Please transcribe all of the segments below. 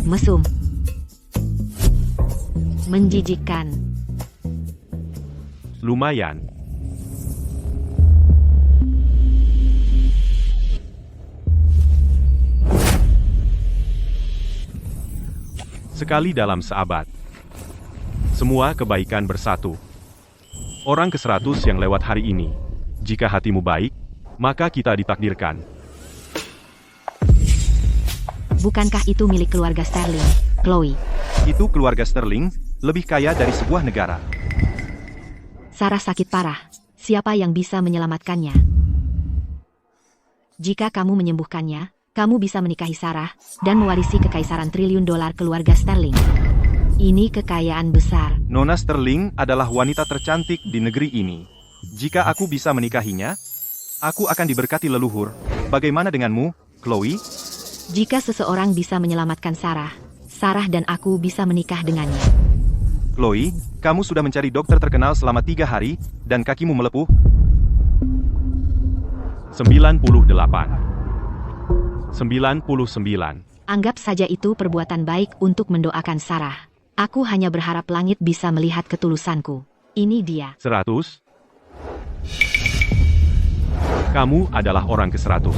Mesum. Menjijikkan. Lumayan. Sekali dalam seabad. Semua kebaikan bersatu. Orang ke-100 yang lewat hari ini. Jika hatimu baik, maka kita ditakdirkan. Bukankah itu milik keluarga Sterling, Chloe? Itu keluarga Sterling, lebih kaya dari sebuah negara. Sarah sakit parah. Siapa yang bisa menyelamatkannya? Jika kamu menyembuhkannya, kamu bisa menikahi Sarah dan mewarisi kekaisaran triliun dolar keluarga Sterling. Ini kekayaan besar. Nona Sterling adalah wanita tercantik di negeri ini. Jika aku bisa menikahinya, aku akan diberkati leluhur. Bagaimana denganmu, Chloe? Jika seseorang bisa menyelamatkan Sarah, Sarah dan aku bisa menikah dengannya. Chloe, kamu sudah mencari dokter terkenal selama 3 hari, dan kakimu melepuh. 98. 99. Anggap saja itu perbuatan baik untuk mendoakan Sarah. Aku hanya berharap langit bisa melihat ketulusanku. Ini dia. 100. Kamu adalah orang ke-100.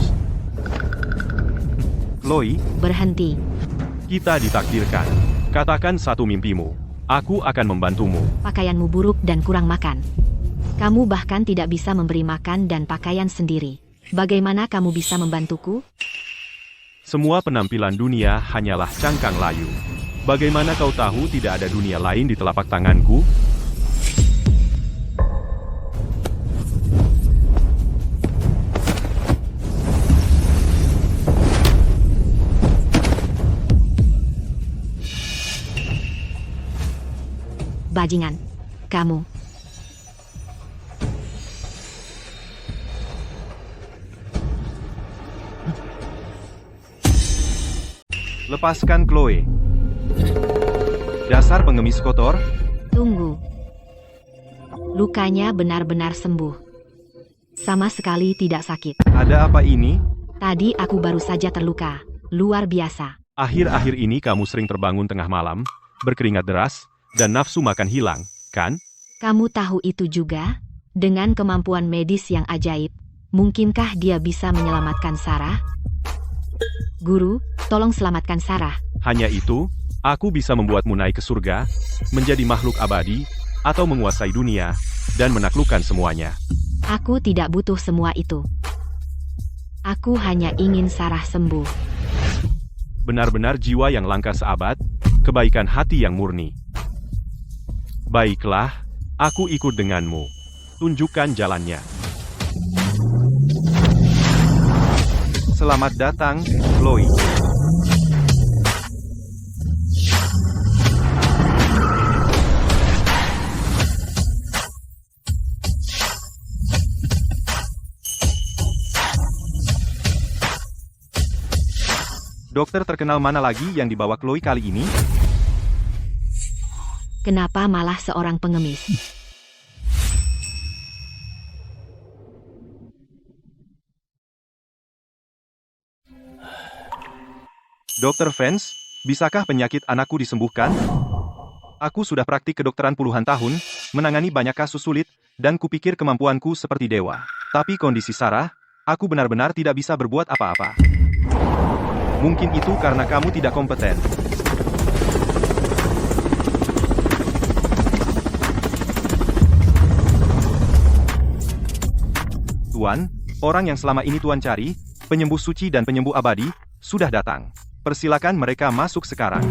Chloe, Berhenti. kita ditakdirkan. Katakan satu mimpimu. Aku akan membantumu. Pakaianmu buruk dan kurang makan. Kamu bahkan tidak bisa memberi makan dan pakaian sendiri. Bagaimana kamu bisa membantuku? Semua penampilan dunia hanyalah cangkang layu. Bagaimana kau tahu tidak ada dunia lain di telapak tanganku? Bajingan. Kamu. Lepaskan Chloe. Dasar pengemis kotor. Tunggu. Lukanya benar-benar sembuh. Sama sekali tidak sakit. Ada apa ini? Tadi aku baru saja terluka. Luar biasa. Akhir-akhir ini kamu sering terbangun tengah malam, berkeringat deras, dan nafsu makan hilang, kan? Kamu tahu itu juga? Dengan kemampuan medis yang ajaib, mungkinkah dia bisa menyelamatkan Sarah? Guru, tolong selamatkan Sarah. Hanya itu, aku bisa membuatmu naik ke surga, menjadi makhluk abadi, atau menguasai dunia, dan menaklukkan semuanya. Aku tidak butuh semua itu. Aku hanya ingin Sarah sembuh. Benar-benar jiwa yang langka seabad, kebaikan hati yang murni. Baiklah, aku ikut denganmu. Tunjukkan jalannya. Selamat datang, Chloe. Dokter terkenal mana lagi yang dibawa Chloe kali ini? Kenapa malah seorang pengemis? Dokter Vance, bisakah penyakit anakku disembuhkan? Aku sudah praktik kedokteran puluhan tahun, menangani banyak kasus sulit, dan kupikir kemampuanku seperti dewa. Tapi kondisi Sarah, aku benar-benar tidak bisa berbuat apa-apa. Mungkin itu karena kamu tidak kompeten. Tuan, orang yang selama ini Tuan cari, penyembuh suci dan penyembuh abadi, sudah datang. Persilakan mereka masuk sekarang.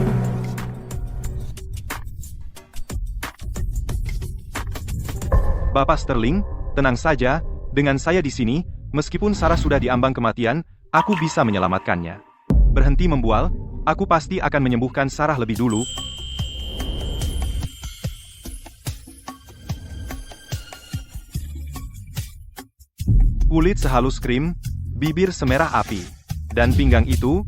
Bapak Sterling, tenang saja, dengan saya di sini, meskipun Sarah sudah diambang kematian, aku bisa menyelamatkannya. Berhenti membual, aku pasti akan menyembuhkan Sarah lebih dulu. Kulit sehalus krim, bibir semerah api, dan pinggang itu,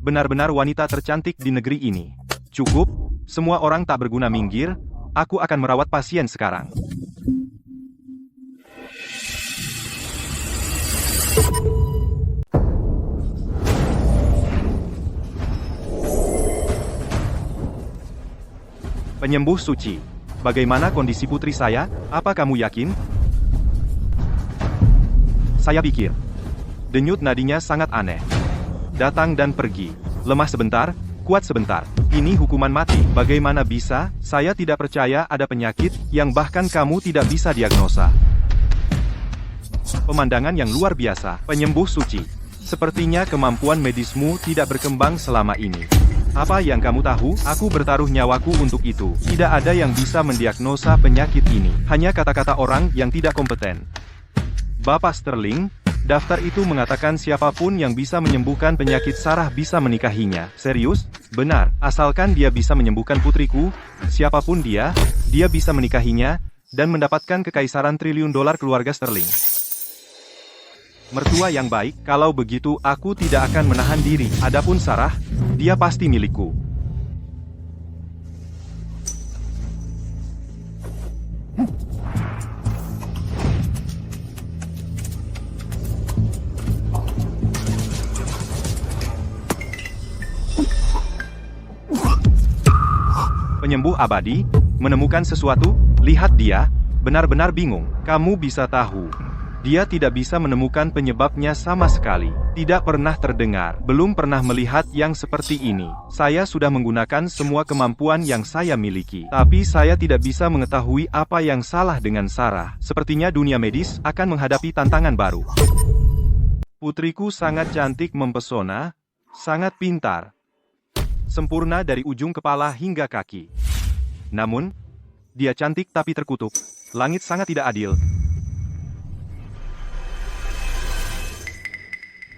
benar-benar wanita tercantik di negeri ini. Cukup, semua orang tak berguna minggir, aku akan merawat pasien sekarang. Penyembuh suci. Bagaimana kondisi putri saya? Apa kamu yakin? Saya pikir. Denyut nadinya sangat aneh. Datang dan pergi. Lemah sebentar, kuat sebentar. Ini hukuman mati. Bagaimana bisa? Saya tidak percaya ada penyakit yang bahkan kamu tidak bisa diagnosa. Pemandangan yang luar biasa. Penyembuh suci. Sepertinya kemampuan medismu tidak berkembang selama ini. Apa yang kamu tahu? Aku bertaruh nyawaku untuk itu. Tidak ada yang bisa mendiagnosa penyakit ini. Hanya kata-kata orang yang tidak kompeten. Bapak Sterling, daftar itu mengatakan siapapun yang bisa menyembuhkan penyakit Sarah bisa menikahinya. Serius? Benar. Asalkan dia bisa menyembuhkan putriku, siapapun dia bisa menikahinya, dan mendapatkan kekaisaran triliun dolar keluarga Sterling. Mertua yang baik, kalau begitu aku tidak akan menahan diri. Adapun Sarah, dia pasti milikku. Penyembuh abadi, menemukan sesuatu, lihat dia, benar-benar bingung. Kamu bisa tahu. Dia tidak bisa menemukan penyebabnya sama sekali. Tidak pernah terdengar, belum pernah melihat yang seperti ini. Saya sudah menggunakan semua kemampuan yang saya miliki. Tapi saya tidak bisa mengetahui apa yang salah dengan Sarah. Sepertinya dunia medis akan menghadapi tantangan baru. Putriku sangat cantik mempesona, sangat pintar. Sempurna dari ujung kepala hingga kaki. Namun, dia cantik tapi terkutuk. Langit sangat tidak adil.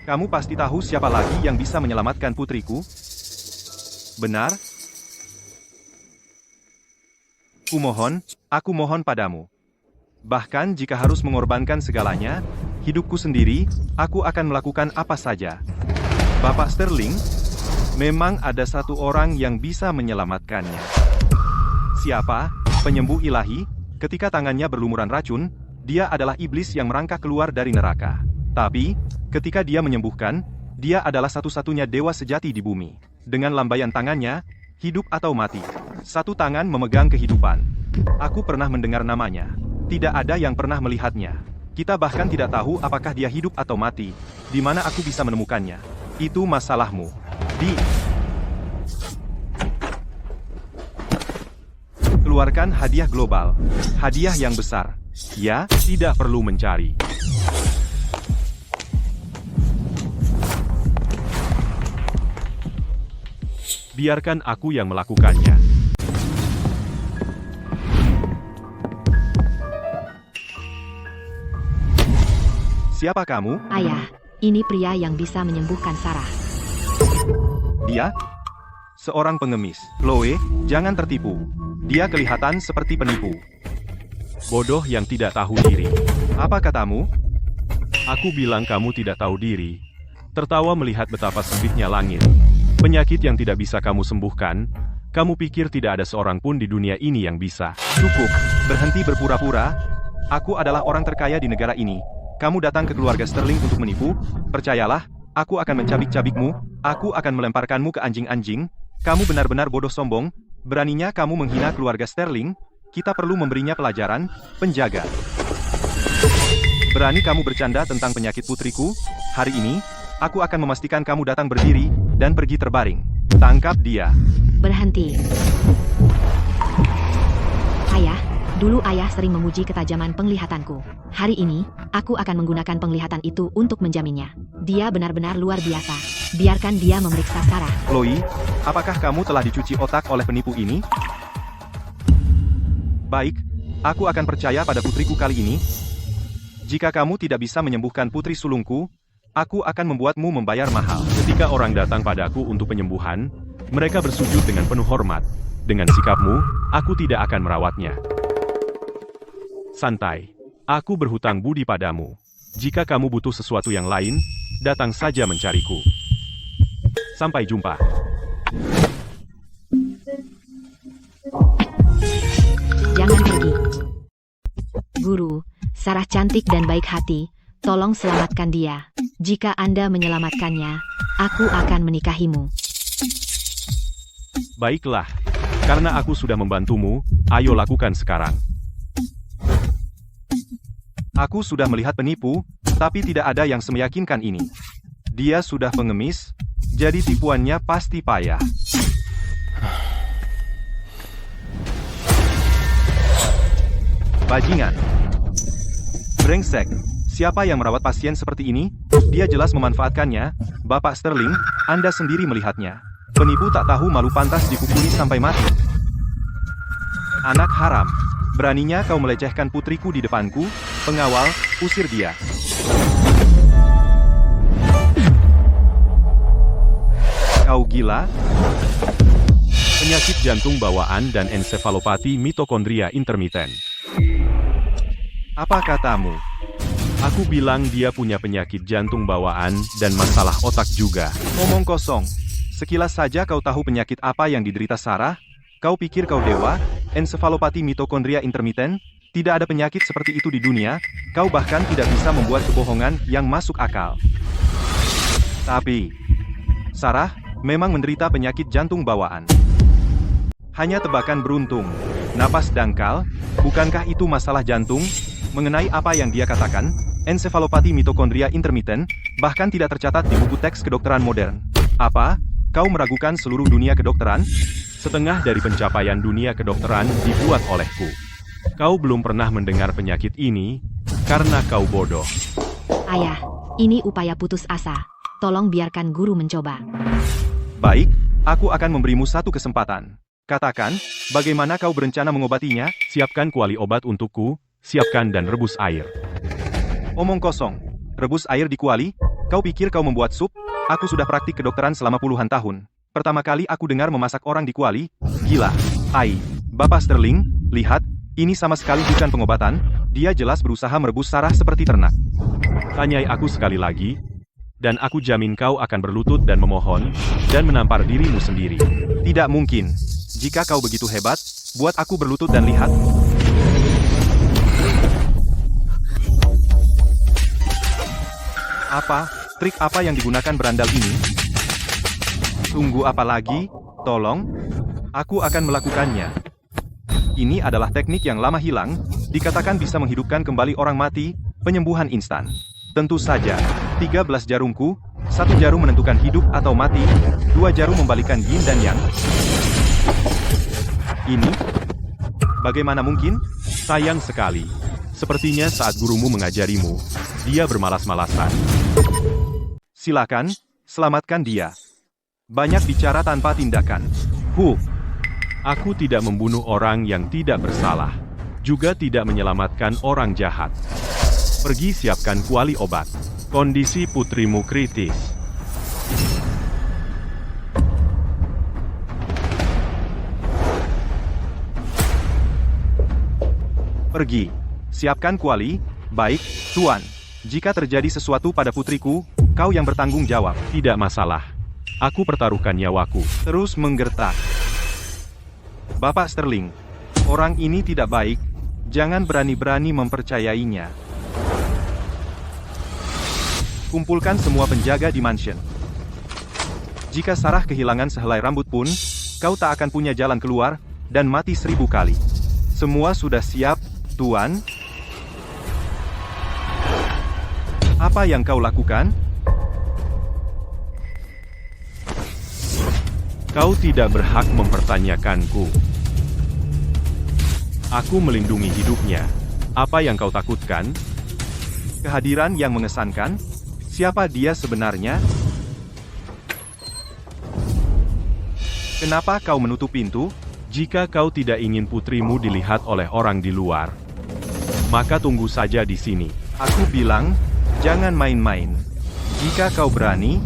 Kamu pasti tahu siapa lagi yang bisa menyelamatkan putriku? Benar? Aku mohon padamu. Bahkan jika harus mengorbankan segalanya, hidupku sendiri, aku akan melakukan apa saja. Bapak Sterling, memang ada satu orang yang bisa menyelamatkannya. Siapa? Penyembuh ilahi, ketika tangannya berlumuran racun, dia adalah iblis yang merangkak keluar dari neraka. Tapi, ketika dia menyembuhkan, dia adalah satu-satunya dewa sejati di bumi. Dengan lambaian tangannya, hidup atau mati. Satu tangan memegang kehidupan. Aku pernah mendengar namanya. Tidak ada yang pernah melihatnya. Kita bahkan tidak tahu apakah dia hidup atau mati. Di mana aku bisa menemukannya? Itu masalahmu. Keluarkan hadiah global. Hadiah yang besar. Ya, tidak perlu mencari. Biarkan aku yang melakukannya. Siapa kamu? Ayah, ini pria yang bisa menyembuhkan Sarah. Dia? Seorang pengemis. Chloe, jangan tertipu. Dia kelihatan seperti penipu. Bodoh yang tidak tahu diri. Apa katamu? Aku bilang kamu tidak tahu diri. Tertawa melihat betapa sempitnya langit. Penyakit yang tidak bisa kamu sembuhkan, kamu pikir tidak ada seorang pun di dunia ini yang bisa. Cukup, berhenti berpura-pura. Aku adalah orang terkaya di negara ini. Kamu datang ke keluarga Sterling untuk menipu? Percayalah, aku akan mencabik-cabikmu, aku akan melemparkanmu ke anjing-anjing. Kamu benar-benar bodoh sombong, beraninya kamu menghina keluarga Sterling, kita perlu memberinya pelajaran, penjaga. Berani kamu bercanda tentang penyakit putriku? Hari ini, aku akan memastikan kamu datang berdiri, dan pergi terbaring. Tangkap dia. Berhenti. Ayah, dulu ayah sering memuji ketajaman penglihatanku. Hari ini, aku akan menggunakan penglihatan itu untuk menjaminnya. Dia benar-benar luar biasa. Biarkan dia memeriksa Sarah. Chloe, apakah kamu telah dicuci otak oleh penipu ini? Baik, aku akan percaya pada putriku kali ini. Jika kamu tidak bisa menyembuhkan putri sulungku, aku akan membuatmu membayar mahal. Ketika orang datang padaku untuk penyembuhan, mereka bersujud dengan penuh hormat. Dengan sikapmu, aku tidak akan merawatnya. Santai. Aku berhutang budi padamu. Jika kamu butuh sesuatu yang lain, datang saja mencariku. Sampai jumpa. Jangan pergi. Guru, Sarah cantik dan baik hati. Tolong selamatkan dia. Jika Anda menyelamatkannya, aku akan menikahimu. Baiklah. Karena aku sudah membantumu, ayo lakukan sekarang. Aku sudah melihat penipu, tapi tidak ada yang semeyakinkan ini. Dia sudah pengemis, jadi tipuannya pasti payah. Bajingan. Brengsek. Siapa yang merawat pasien seperti ini? Dia jelas memanfaatkannya. Bapak Sterling, Anda sendiri melihatnya. Penipu tak tahu malu pantas dipukuli sampai mati. Anak haram. Beraninya kau melecehkan putriku di depanku. Pengawal, usir dia. Kau gila? Penyakit jantung bawaan dan ensefalopati mitokondria intermiten. Apa katamu? Aku bilang dia punya penyakit jantung bawaan dan masalah otak juga. Omong kosong. Sekilas saja kau tahu penyakit apa yang diderita Sarah? Kau pikir kau dewa? Ensefalopati mitokondria intermiten? Tidak ada penyakit seperti itu di dunia. Kau bahkan tidak bisa membuat kebohongan yang masuk akal. Tapi, Sarah memang menderita penyakit jantung bawaan. Hanya tebakan beruntung. Napas dangkal, bukankah itu masalah jantung? Mengenai apa yang dia katakan, ensefalopati mitokondria intermiten, bahkan tidak tercatat di buku teks kedokteran modern. Apa? Kau meragukan seluruh dunia kedokteran? Setengah dari pencapaian dunia kedokteran dibuat olehku. Kau belum pernah mendengar penyakit ini, karena kau bodoh. Ayah, ini upaya putus asa. Tolong biarkan guru mencoba. Baik, aku akan memberimu satu kesempatan. Katakan, bagaimana kau berencana mengobatinya? Siapkan kuali obat untukku, siapkan dan rebus air. Omong kosong. Rebus air di kuali? Kau pikir kau membuat sup? Aku sudah praktik kedokteran selama puluhan tahun. Pertama kali aku dengar memasak orang di kuali. Gila. Ai. Bapak Sterling, lihat, ini sama sekali bukan pengobatan. Dia jelas berusaha merebus Sarah seperti ternak. Tanyai aku sekali lagi, dan aku jamin kau akan berlutut dan memohon, dan menampar dirimu sendiri. Tidak mungkin. Jika kau begitu hebat, buat aku berlutut dan lihat. Apa? Trik apa yang digunakan berandal ini? Tunggu apa lagi? Tolong. Aku akan melakukannya. Ini adalah teknik yang lama hilang, dikatakan bisa menghidupkan kembali orang mati, penyembuhan instan. Tentu saja, 13 jarumku, 1 jarum menentukan hidup atau mati, 2 jarum membalikan yin dan yang. Ini? Bagaimana mungkin? Sayang sekali. Sepertinya saat gurumu mengajarimu, dia bermalas-malasan. Silakan, selamatkan dia. Banyak bicara tanpa tindakan. Aku tidak membunuh orang yang tidak bersalah. Juga tidak menyelamatkan orang jahat. Pergi siapkan kuali obat. Kondisi putrimu kritis. Pergi. Siapkan kuali. Baik, Tuan. Jika terjadi sesuatu pada putriku, kau yang bertanggung jawab. Tidak masalah. Aku pertaruhkan nyawaku. Terus menggertak. Bapak Sterling, orang ini tidak baik. Jangan berani-berani mempercayainya. Kumpulkan semua penjaga di mansion. Jika Sarah kehilangan sehelai rambut pun, kau tak akan punya jalan keluar, dan mati 1000 kali. Semua sudah siap, Tuan? Apa yang kau lakukan? Kau tidak berhak mempertanyakanku. Aku melindungi hidupnya. Apa yang kau takutkan? Kehadiran yang mengesankan? Siapa dia sebenarnya? Kenapa kau menutup pintu? Jika kau tidak ingin putrimu dilihat oleh orang di luar, maka tunggu saja di sini. Aku bilang, jangan main-main. Jika kau berani,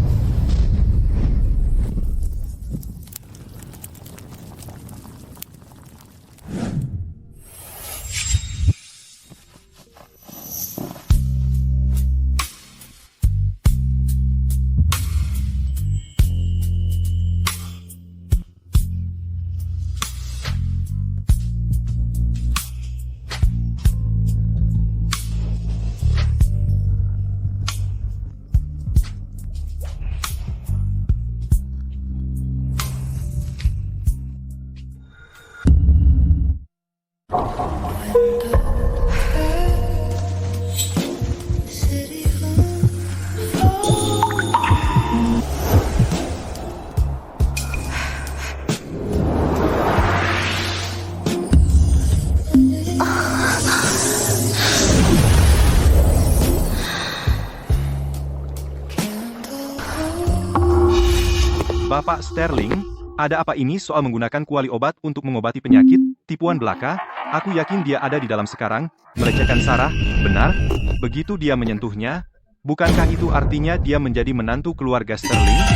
Bapak Sterling, ada apa ini soal menggunakan kuali obat untuk mengobati penyakit, tipuan belaka? Aku yakin dia ada di dalam sekarang, melecehkan Sarah, benar? Begitu dia menyentuhnya, bukankah itu artinya dia menjadi menantu keluarga Sterling?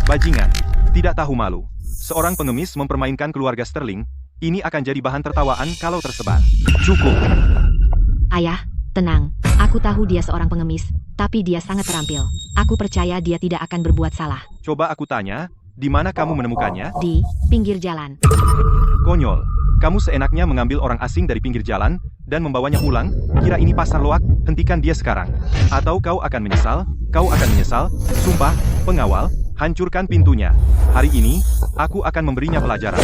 Bajingan, tidak tahu malu. Seorang pengemis mempermainkan keluarga Sterling, ini akan jadi bahan tertawaan kalau tersebar. Cukup. Ayah, tenang. Aku tahu dia seorang pengemis, tapi dia sangat terampil. Aku percaya dia tidak akan berbuat salah. Coba aku tanya, di mana kamu menemukannya? Di pinggir jalan. Konyol. Kamu seenaknya mengambil orang asing dari pinggir jalan, dan membawanya pulang, kira ini pasar loak, hentikan dia sekarang. Atau kau akan menyesal, sumpah, pengawal, hancurkan pintunya. Hari ini, aku akan memberinya pelajaran.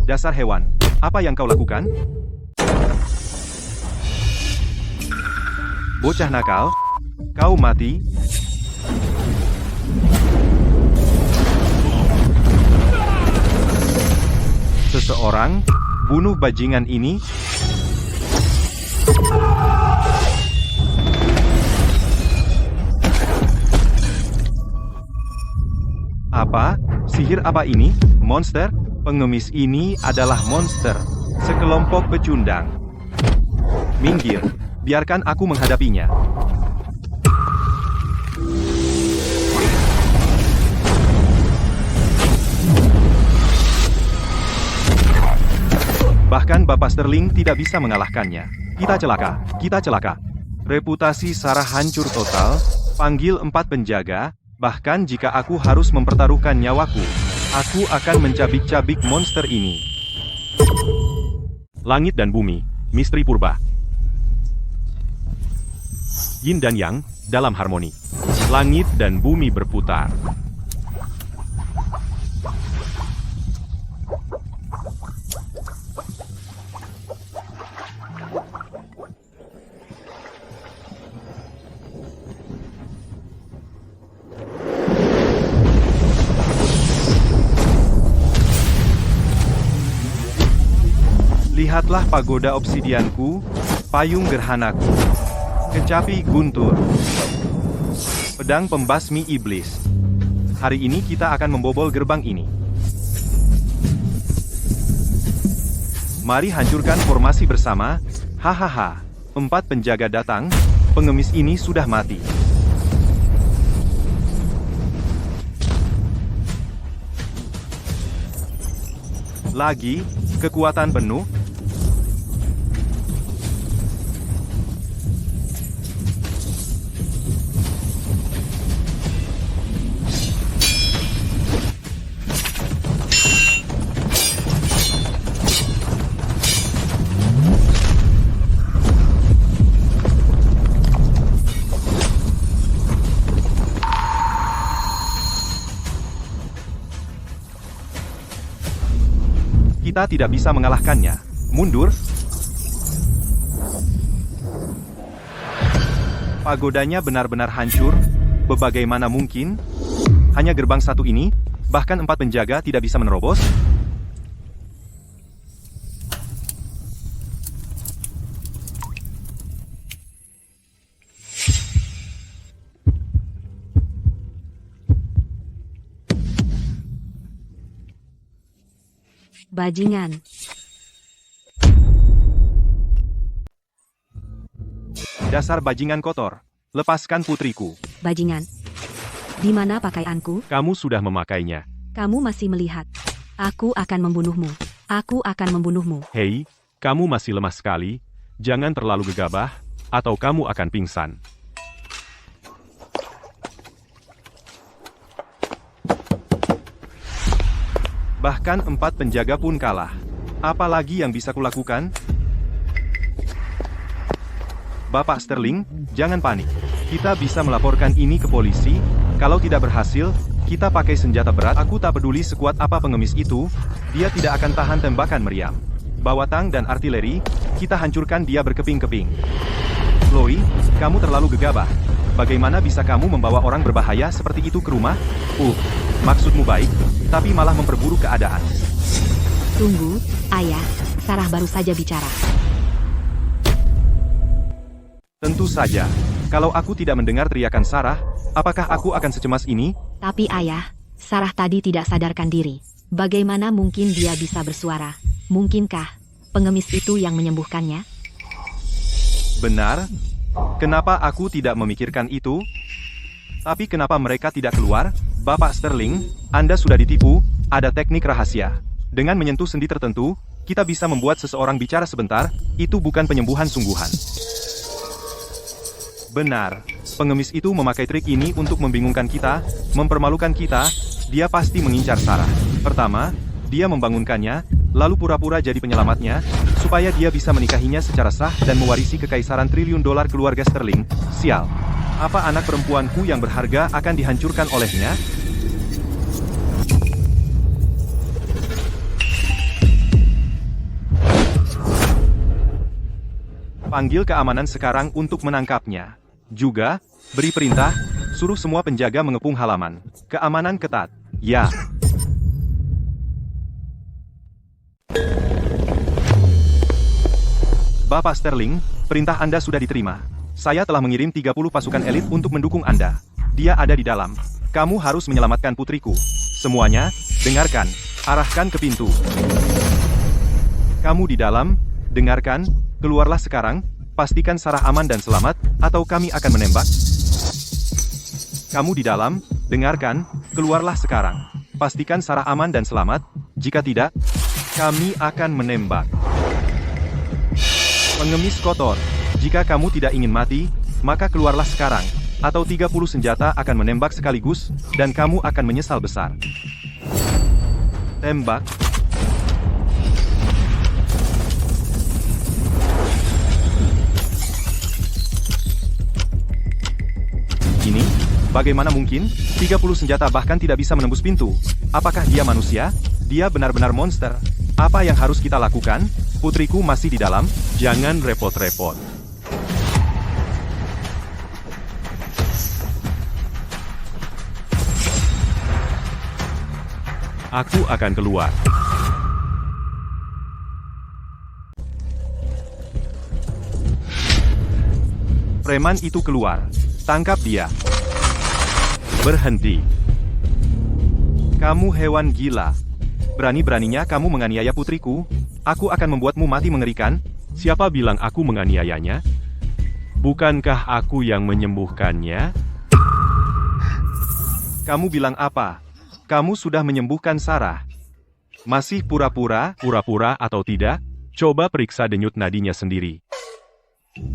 Dasar hewan, apa yang kau lakukan? Bocah nakal, kau mati. Seseorang bunuh bajingan ini. Apa? Sihir apa ini? Monster? Pengemis ini adalah monster. Sekelompok pecundang. Minggir. Biarkan aku menghadapinya. Bahkan Bapak Sterling tidak bisa mengalahkannya. Kita celaka. Reputasi Sarah hancur total. Panggil 4 penjaga. Bahkan jika aku harus mempertaruhkan nyawaku, aku akan mencabik-cabik monster ini. Langit dan bumi, misteri purba. Yin dan Yang, dalam harmoni. Langit dan bumi berputar. Lihatlah pagoda obsidianku, payung gerhanaku. Kecapi guntur. Pedang pembasmi iblis. Hari ini kita akan membobol gerbang ini. Mari hancurkan formasi bersama. Hahaha. 4 penjaga datang. Pengemis ini sudah mati. Lagi, kekuatan penuh. Kita tidak bisa mengalahkannya. Mundur. Pagodanya benar-benar hancur. Bagaimana mungkin? Hanya gerbang satu ini, bahkan 4 penjaga tidak bisa menerobos. Bajingan. Dasar bajingan kotor. Lepaskan putriku. Bajingan. Di mana pakaianku? Kamu sudah memakainya. Kamu masih melihat. Aku akan membunuhmu. Hei, kamu masih lemah sekali. Jangan terlalu gegabah, atau kamu akan pingsan. Bahkan 4 penjaga pun kalah. Apalagi yang bisa kulakukan? Bapak Sterling, jangan panik. Kita bisa melaporkan ini ke polisi. Kalau tidak berhasil, kita pakai senjata berat. Aku tak peduli sekuat apa pengemis itu, dia tidak akan tahan tembakan meriam. Bawa tang dan artileri, kita hancurkan dia berkeping-keping. Chloe, kamu terlalu gegabah. Bagaimana bisa kamu membawa orang berbahaya seperti itu ke rumah? Maksudmu baik, tapi malah memperburuk keadaan. Tunggu, ayah. Sarah baru saja bicara. Tentu saja. Kalau aku tidak mendengar teriakan Sarah, apakah aku akan secemas ini? Tapi ayah, Sarah tadi tidak sadarkan diri. Bagaimana mungkin dia bisa bersuara? Mungkinkah pengemis itu yang menyembuhkannya? Benar? Kenapa aku tidak memikirkan itu? Tapi kenapa mereka tidak keluar? Bapak Sterling, Anda sudah ditipu, ada teknik rahasia. Dengan menyentuh sendi tertentu, kita bisa membuat seseorang bicara sebentar, itu bukan penyembuhan sungguhan. Benar, pengemis itu memakai trik ini untuk membingungkan kita, mempermalukan kita, dia pasti mengincar Sarah. Pertama, dia membangunkannya, lalu pura-pura jadi penyelamatnya, supaya dia bisa menikahinya secara sah dan mewarisi kekaisaran triliun dolar keluarga Sterling. Sial. Apa anak perempuanku yang berharga akan dihancurkan olehnya? Panggil keamanan sekarang untuk menangkapnya. Juga, beri perintah, suruh semua penjaga mengepung halaman. Keamanan ketat. Ya. Bapak Sterling, perintah Anda sudah diterima. Saya telah mengirim 30 pasukan elit untuk mendukung Anda. Dia ada di dalam. Kamu harus menyelamatkan putriku. Semuanya, dengarkan. Arahkan ke pintu. Kamu di dalam, dengarkan. Keluarlah sekarang, pastikan Sarah aman dan selamat, atau kami akan menembak. Kamu di dalam, dengarkan, keluarlah sekarang. Pastikan Sarah aman dan selamat, jika tidak, kami akan menembak. Pengemis kotor, jika kamu tidak ingin mati, maka keluarlah sekarang, atau 30 senjata akan menembak sekaligus, dan kamu akan menyesal besar. Tembak. Ini, bagaimana mungkin? 30 senjata bahkan tidak bisa menembus pintu. Apakah dia manusia? Dia benar-benar monster. Apa yang harus kita lakukan? Putriku masih di dalam, jangan repot-repot. Aku akan keluar. Preman itu keluar. Tangkap dia. Berhenti. Kamu hewan gila. Berani-beraninya kamu menganiaya putriku. Aku akan membuatmu mati mengerikan. Siapa bilang aku menganiayanya? Bukankah aku yang menyembuhkannya? Kamu bilang apa? Kamu sudah menyembuhkan Sarah. Masih pura-pura atau tidak? Coba periksa denyut nadinya sendiri.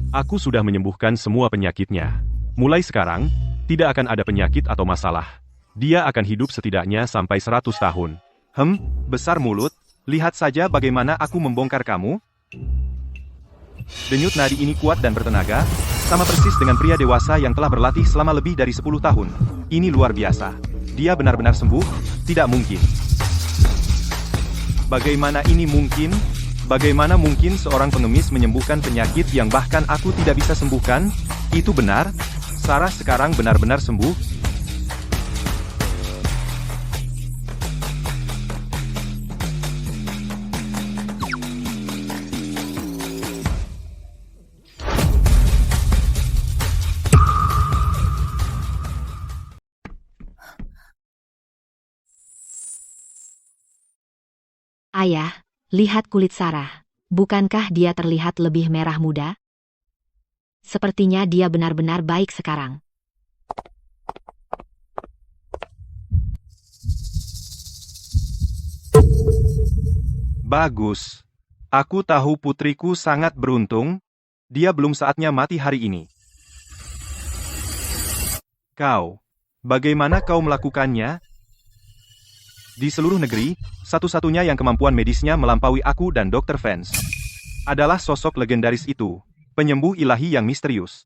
Aku sudah menyembuhkan semua penyakitnya. Mulai sekarang, tidak akan ada penyakit atau masalah. Dia akan hidup setidaknya sampai 100 tahun. Besar mulut, lihat saja bagaimana aku membongkar kamu. Denyut nadi ini kuat dan bertenaga, sama persis dengan pria dewasa yang telah berlatih selama lebih dari 10 tahun. Ini luar biasa. Dia benar-benar sembuh? Tidak mungkin. Bagaimana ini mungkin? Bagaimana mungkin seorang pengemis menyembuhkan penyakit yang bahkan aku tidak bisa sembuhkan? Itu benar? Sarah sekarang benar-benar sembuh? Ayah, lihat kulit Sarah. Bukankah dia terlihat lebih merah muda? Sepertinya dia benar-benar baik sekarang. Bagus. Aku tahu putriku sangat beruntung. Dia belum saatnya mati hari ini. Kau. Bagaimana kau melakukannya? Di seluruh negeri, satu-satunya yang kemampuan medisnya melampaui aku dan Dr. Vance adalah sosok legendaris itu. Penyembuh ilahi yang misterius.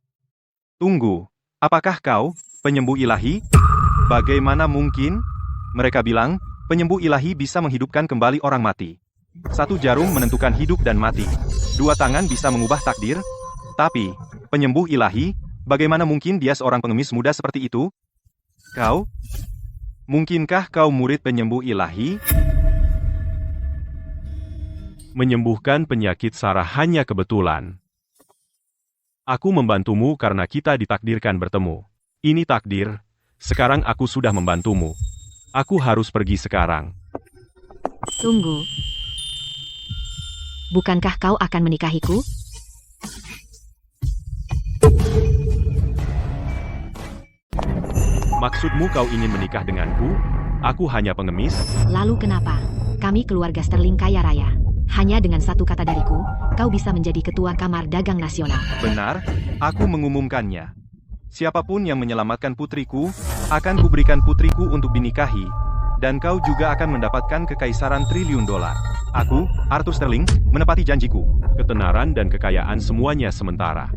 Tunggu, apakah kau, penyembuh ilahi? Bagaimana mungkin? Mereka bilang, penyembuh ilahi bisa menghidupkan kembali orang mati. Satu jarum menentukan hidup dan mati. Dua tangan bisa mengubah takdir. Tapi, penyembuh ilahi, bagaimana mungkin dia seorang pengemis muda seperti itu? Kau? Mungkinkah kau murid penyembuh ilahi? Menyembuhkan penyakit Sarah hanya kebetulan. Aku membantumu karena kita ditakdirkan bertemu. Ini takdir, sekarang aku sudah membantumu. Aku harus pergi sekarang. Tunggu. Bukankah kau akan menikahiku? Maksudmu kau ingin menikah denganku? Aku hanya pengemis? Lalu kenapa? Kami keluarga Sterling kaya raya. Hanya dengan satu kata dariku, kau bisa menjadi ketua Kamar Dagang Nasional. Benar, aku mengumumkannya. Siapapun yang menyelamatkan putriku, akan kuberikan putriku untuk dinikahi, dan kau juga akan mendapatkan kekaisaran triliun dolar. Aku, Arthur Sterling, menepati janjiku. Ketenaran dan kekayaan semuanya sementara.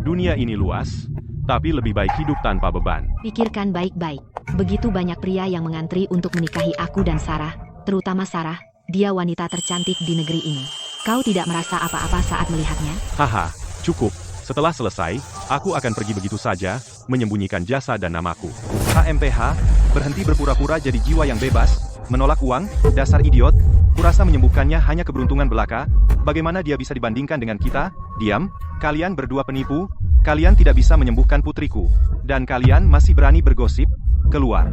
Dunia ini luas, tapi lebih baik hidup tanpa beban. Pikirkan baik-baik. Begitu banyak pria yang mengantri untuk menikahi aku dan Sarah, terutama Sarah, dia wanita tercantik di negeri ini. Kau tidak merasa apa-apa saat melihatnya? Haha, cukup. Setelah selesai, aku akan pergi begitu saja, menyembunyikan jasa dan namaku. HMPH, berhenti berpura-pura jadi jiwa yang bebas, menolak uang, dasar idiot. Kurasa menyembuhkannya hanya keberuntungan belaka. Bagaimana dia bisa dibandingkan dengan kita? Diam, kalian berdua penipu. Kalian tidak bisa menyembuhkan putriku. Dan kalian masih berani bergosip? Keluar.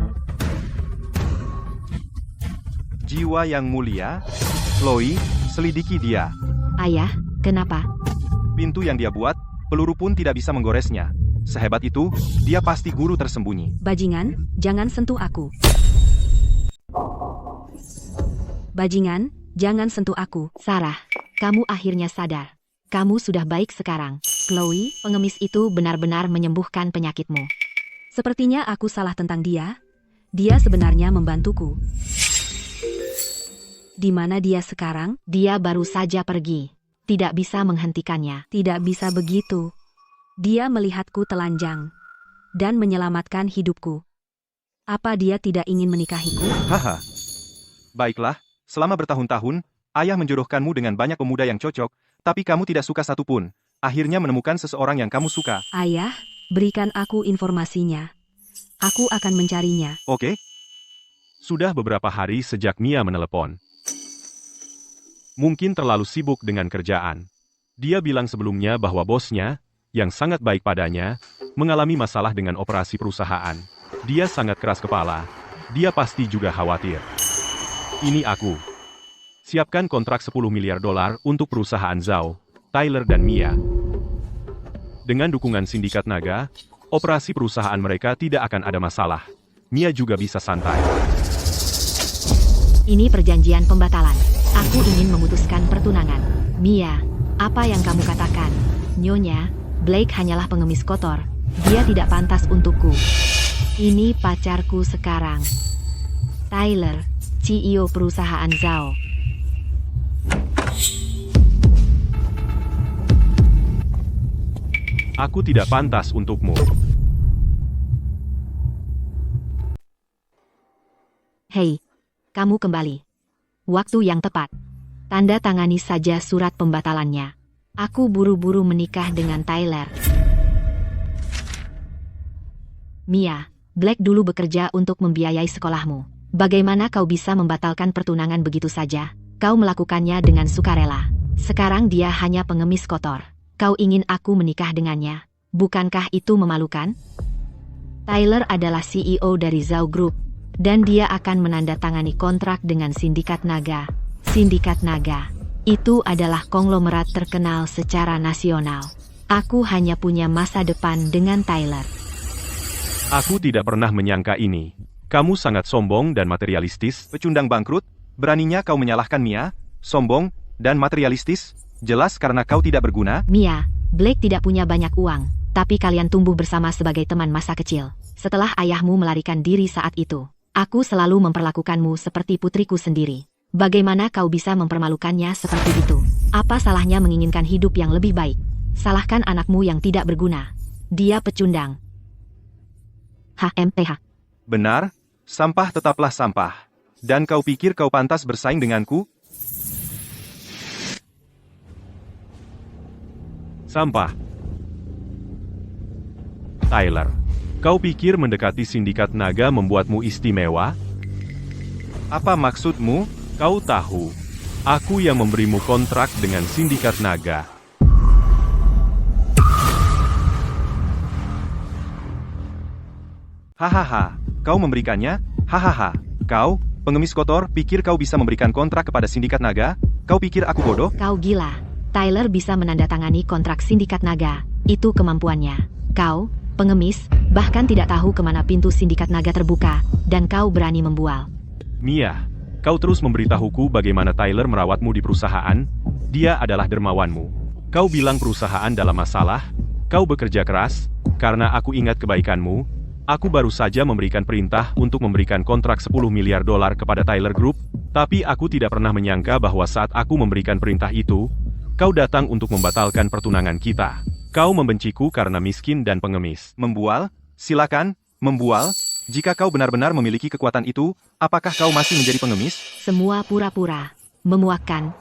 Jiwa yang mulia, Chloe, selidiki dia. Ayah, kenapa? Pintu yang dia buat, peluru pun tidak bisa menggoresnya. Sehebat itu, dia pasti guru tersembunyi. Bajingan, jangan sentuh aku. Bajingan, jangan sentuh aku. Sarah, kamu akhirnya sadar. Kamu sudah baik sekarang. Chloe, pengemis itu benar-benar menyembuhkan penyakitmu. Sepertinya aku salah tentang dia. Dia sebenarnya membantuku. Di mana dia sekarang? Dia baru saja pergi. Tidak bisa menghentikannya. Tidak bisa begitu. Dia melihatku telanjang dan menyelamatkan hidupku. Apa dia tidak ingin menikahiku? Haha. Baiklah, selama bertahun-tahun, ayah menjodohkanmu dengan banyak pemuda yang cocok, tapi kamu tidak suka satupun. Akhirnya menemukan seseorang yang kamu suka. Ayah, berikan aku informasinya. Aku akan mencarinya. Oke? Sudah beberapa hari sejak Mia menelepon. Mungkin terlalu sibuk dengan kerjaan. Dia bilang sebelumnya bahwa bosnya, yang sangat baik padanya, mengalami masalah dengan operasi perusahaan. Dia sangat keras kepala. Dia pasti juga khawatir. Ini aku. Siapkan kontrak 10 miliar dolar untuk perusahaan Zhao, Tyler dan Mia. Dengan dukungan Sindikat Naga, operasi perusahaan mereka tidak akan ada masalah. Mia juga bisa santai. Ini perjanjian pembatalan. Aku ingin memutuskan pertunangan. Mia, apa yang kamu katakan? Nyonya, Blake hanyalah pengemis kotor. Dia tidak pantas untukku. Ini pacarku sekarang. Tyler, CEO perusahaan Zhao. Aku tidak pantas untukmu. Hei, kamu kembali. Waktu yang tepat. Tanda tangani saja surat pembatalannya. Aku buru-buru menikah dengan Tyler. Mia, Blake dulu bekerja untuk membiayai sekolahmu. Bagaimana kau bisa membatalkan pertunangan begitu saja? Kau melakukannya dengan sukarela. Sekarang dia hanya pengemis kotor. Kau ingin aku menikah dengannya. Bukankah itu memalukan? Tyler adalah CEO dari Zhao Group, dan dia akan menandatangani kontrak dengan Sindikat Naga. Sindikat Naga itu adalah konglomerat terkenal secara nasional. Aku hanya punya masa depan dengan Tyler. Aku tidak pernah menyangka ini. Kamu sangat sombong dan materialistis. Pecundang bangkrut, beraninya kau menyalahkan Mia, sombong, dan materialistis. Jelas karena kau tidak berguna. Mia, Blake tidak punya banyak uang, tapi kalian tumbuh bersama sebagai teman masa kecil. Setelah ayahmu melarikan diri saat itu, aku selalu memperlakukanmu seperti putriku sendiri. Bagaimana kau bisa mempermalukannya seperti itu? Apa salahnya menginginkan hidup yang lebih baik? Salahkan anakmu yang tidak berguna. Dia pecundang. HMPH. Benar, sampah tetaplah sampah. Dan kau pikir kau pantas bersaing denganku? Sampah. Tyler, kau pikir mendekati Sindikat Naga membuatmu istimewa? Apa maksudmu? Kau tahu, aku yang memberimu kontrak dengan Sindikat Naga. Hahaha, kau memberikannya? Hahaha, kau, pengemis kotor, pikir kau bisa memberikan kontrak kepada Sindikat Naga? Kau pikir aku bodoh? Kau gila. Tyler bisa menandatangani kontrak Sindikat Naga. Itu kemampuannya. Kau, pengemis, bahkan tidak tahu kemana pintu Sindikat Naga terbuka, dan kau berani membual. Mia, kau terus memberitahuku bagaimana Tyler merawatmu di perusahaan. Dia adalah dermawanmu. Kau bilang perusahaan dalam masalah. Kau bekerja keras. Karena aku ingat kebaikanmu, aku baru saja memberikan perintah untuk memberikan kontrak 10 miliar dolar kepada Tyler Group, tapi aku tidak pernah menyangka bahwa saat aku memberikan perintah itu, kau datang untuk membatalkan pertunangan kita. Kau membenciku karena miskin dan pengemis. Membual? Silakan, membual. Jika kau benar-benar memiliki kekuatan itu, apakah kau masih menjadi pengemis? Semua pura-pura. Memuakkan.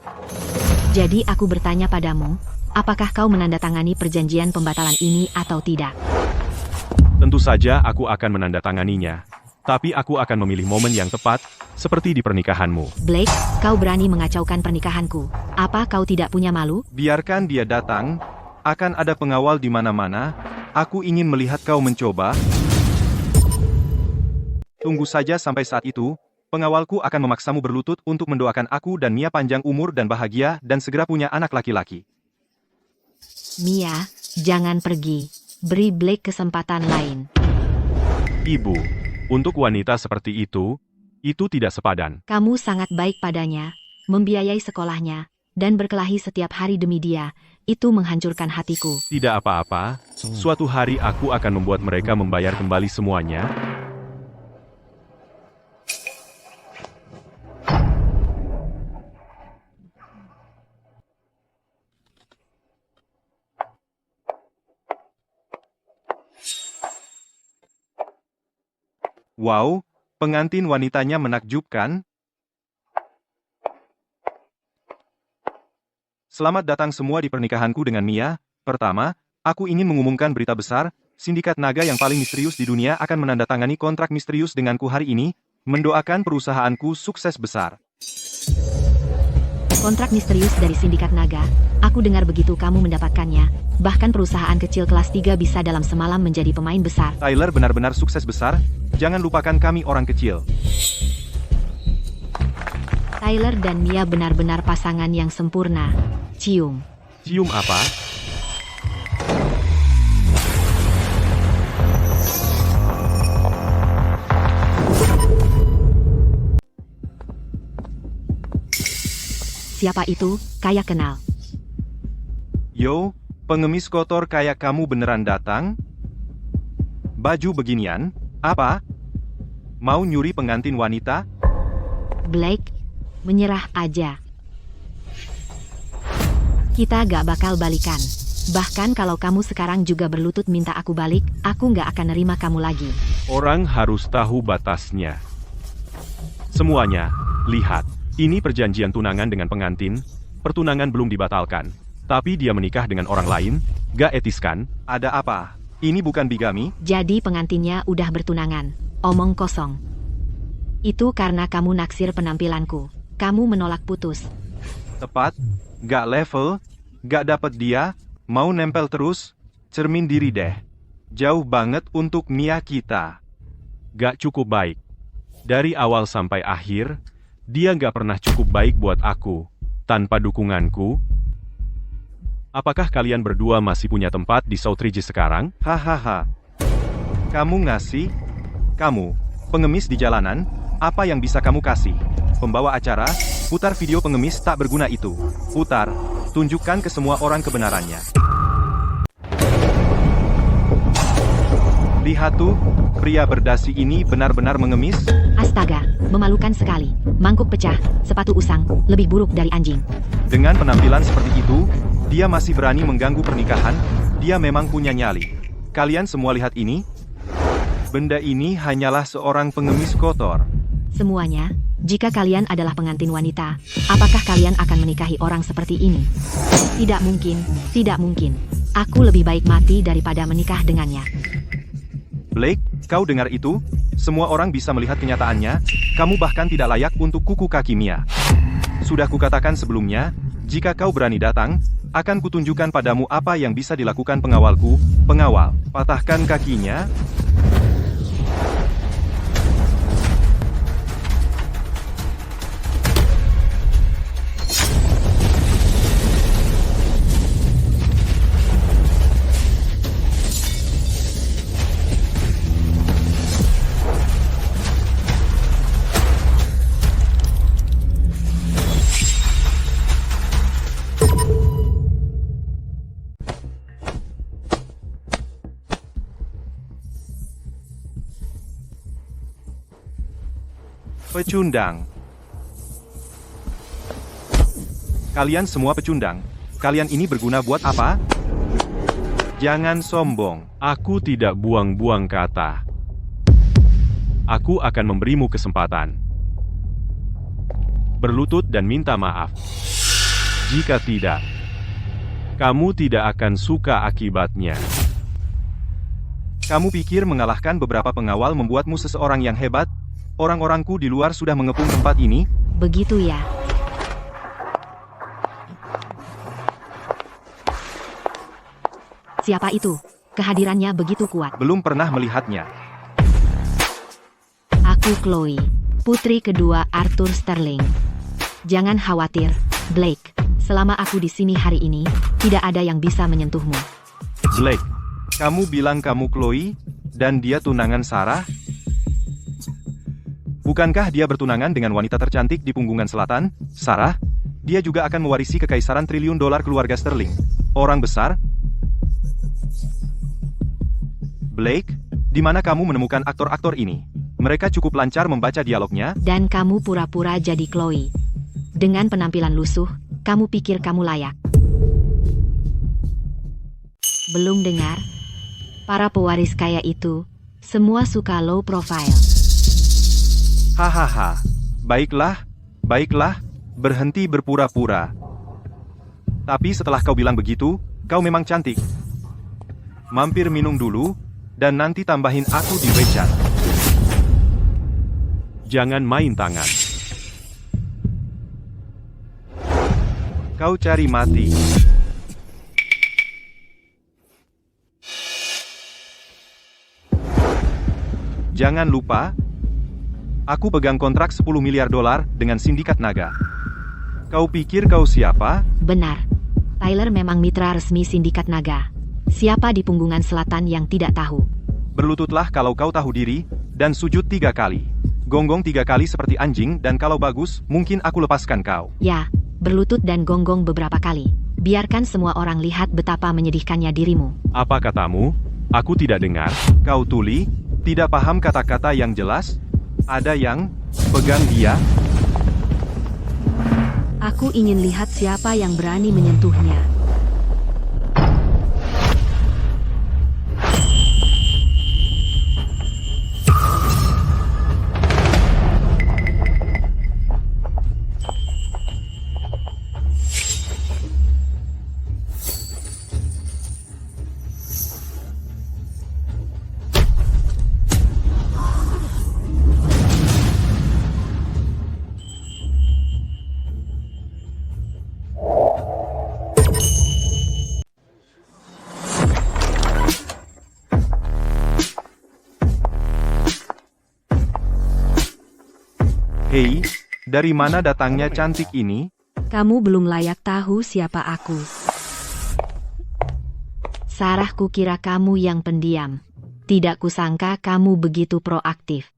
Jadi aku bertanya padamu, apakah kau menandatangani perjanjian pembatalan ini atau tidak? Tentu saja aku akan menandatanganinya. Tapi aku akan memilih momen yang tepat, seperti di pernikahanmu. Blake, kau berani mengacaukan pernikahanku. Apa kau tidak punya malu? Biarkan dia datang. Akan ada pengawal di mana-mana. Aku ingin melihat kau mencoba. Tunggu saja sampai saat itu. Pengawalku akan memaksamu berlutut untuk mendoakan aku dan Mia panjang umur dan bahagia dan segera punya anak laki-laki. Mia, jangan pergi. Beri Blake kesempatan lain. Ibu, untuk wanita seperti itu tidak sepadan. Kamu sangat baik padanya, membiayai sekolahnya, dan berkelahi setiap hari demi dia. Itu menghancurkan hatiku. Tidak apa-apa, suatu hari aku akan membuat mereka membayar kembali semuanya. Wow, pengantin wanitanya menakjubkan. Selamat datang semua di pernikahanku dengan Mia. Pertama, aku ingin mengumumkan berita besar. Sindikat Naga yang paling misterius di dunia akan menandatangani kontrak misterius denganku hari ini. Mendoakan perusahaanku sukses besar. Kontrak misterius dari Sindikat Naga. Aku dengar begitu kamu mendapatkannya. Bahkan perusahaan kecil kelas 3 bisa dalam semalam menjadi pemain besar. Tyler benar-benar sukses besar. Jangan lupakan kami orang kecil. Tyler dan Mia benar-benar pasangan yang sempurna. Cium. Cium apa? Siapa itu? Kayak kenal. Yo, pengemis kotor kayak kamu beneran datang? Baju beginian? Apa? Mau nyuri pengantin wanita? Blake, menyerah aja. Kita gak bakal balikan. Bahkan kalau kamu sekarang juga berlutut minta aku balik, aku gak akan nerima kamu lagi. Orang harus tahu batasnya. Semuanya, lihat. Ini perjanjian tunangan dengan pengantin. Pertunangan belum dibatalkan. Tapi dia menikah dengan orang lain. Gak etis kan? Ada apa? Ini bukan bigami? Jadi pengantinnya udah bertunangan. Omong kosong. Itu karena kamu naksir penampilanku. Kamu menolak putus. Tepat. Gak level. Gak dapet dia. Mau nempel terus. Cermin diri deh. Jauh banget untuk Mia kita. Gak cukup baik. Dari awal sampai akhir, dia gak pernah cukup baik buat aku. Tanpa dukunganku. Apakah kalian berdua masih punya tempat di Southridge sekarang? Hahaha. Kamu ngasih? Kamu, pengemis di jalanan, apa yang bisa kamu kasih? Pembawa acara, putar video pengemis tak berguna itu. Putar, tunjukkan ke semua orang kebenarannya. Lihat tuh, pria berdasi ini benar-benar mengemis. Astaga, memalukan sekali. Mangkuk pecah, sepatu usang, lebih buruk dari anjing. Dengan penampilan seperti itu, dia masih berani mengganggu pernikahan. Dia memang punya nyali. Kalian semua lihat ini? Benda ini hanyalah seorang pengemis kotor. Semuanya, jika kalian adalah pengantin wanita, apakah kalian akan menikahi orang seperti ini? Tidak mungkin, tidak mungkin. Aku lebih baik mati daripada menikah dengannya. Blake, kau dengar itu? Semua orang bisa melihat kenyataannya. Kamu bahkan tidak layak untuk kuku kaki Mia. Sudah kukatakan sebelumnya, jika kau berani datang, akan kutunjukkan padamu apa yang bisa dilakukan pengawalku. Pengawal, patahkan kakinya. Dengan penampilan seperti itu, dia masih berani mengganggu pernikahan. Dia memang punya nyali. Kalian semua lihat ini? Benda ini hanyalah seorang pengemis kotor. Semuanya, jika kalian adalah pengantin wanita, apakah kalian akan menikahi orang seperti ini? Tidak mungkin, tidak mungkin. Aku lebih baik mati daripada menikah dengannya. Sudah kukatakan sebelumnya, jika kau berani datang, akan kutunjukkan padamu apa yang bisa dilakukan pengawalku. Pengawal, patahkan kakinya. Pecundang. Kalian semua pecundang. Kalian ini berguna buat apa? Jangan sombong. Aku tidak buang-buang kata. Aku akan memberimu kesempatan. Berlutut dan minta maaf. Jika tidak, kamu tidak akan suka akibatnya. Kamu pikir mengalahkan beberapa pengawal membuatmu seseorang yang hebat? Orang-orangku di luar sudah mengepung tempat ini. Begitu ya. Siapa itu? Kehadirannya begitu kuat. Belum pernah melihatnya. Aku Chloe, putri kedua Arthur Sterling. Jangan khawatir, Blake. Selama aku di sini hari ini, tidak ada yang bisa menyentuhmu. Blake, kamu bilang kamu Chloe, dan dia tunangan Sarah? Bukankah dia bertunangan dengan wanita tercantik di Punggungan Selatan, Sarah? Dia juga akan mewarisi kekaisaran triliun dolar keluarga Sterling. Orang besar? Blake, di mana kamu menemukan aktor-aktor ini? Mereka cukup lancar membaca dialognya. Dan kamu pura-pura jadi Chloe. Dengan penampilan lusuh, kamu pikir kamu layak. Belum dengar? Para pewaris kaya itu, semua suka low profile. Hahaha. Baiklah, baiklah, berhenti berpura-pura. Tapi setelah kau bilang begitu, kau memang cantik. Mampir minum dulu, dan nanti tambahin aku di WeChat. Jangan main tangan. Kau cari mati. Jangan lupa, aku pegang kontrak 10 miliar dolar dengan Sindikat Naga. Kau pikir kau siapa? Benar. Tyler memang mitra resmi Sindikat Naga. Siapa di Punggungan Selatan yang tidak tahu? Berlututlah kalau kau tahu diri, dan sujud 3 kali. Gonggong 3 kali seperti anjing, dan kalau bagus, mungkin aku lepaskan kau. Ya, berlutut dan gonggong beberapa kali. Biarkan semua orang lihat betapa menyedihkannya dirimu. Apa katamu? Aku tidak dengar. Kau tuli, tidak paham kata-kata yang jelas? Ada yang pegang dia? Aku ingin lihat siapa yang berani menyentuhnya. Hei, dari mana datangnya cantik ini? Kamu belum layak tahu siapa aku. Sarah, kukira kamu yang pendiam. Tidak kusangka kamu begitu proaktif.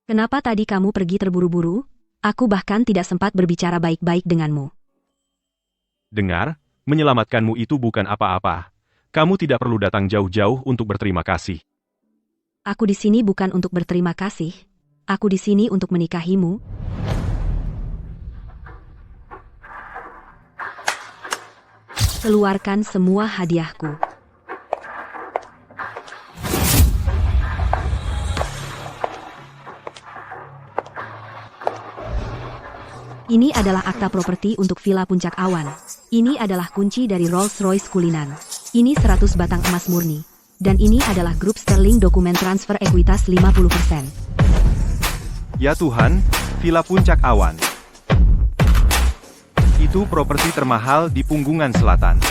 Kenapa tadi kamu pergi terburu-buru? Aku bahkan tidak sempat berbicara baik-baik denganmu. Dengar, menyelamatkanmu itu bukan apa-apa. Kamu tidak perlu datang jauh-jauh untuk berterima kasih. Aku di sini bukan untuk berterima kasih. Aku di sini untuk menikahimu. Keluarkan semua hadiahku. Ini adalah akta properti untuk Villa Puncak Awan. Ini adalah kunci dari Rolls-Royce Cullinan. Ini 100 batang emas murni. Dan ini adalah grup Sterling dokumen transfer ekuitas 50%. Ya Tuhan, Villa Puncak Awan. Itu properti termahal di Punggungan Selatan.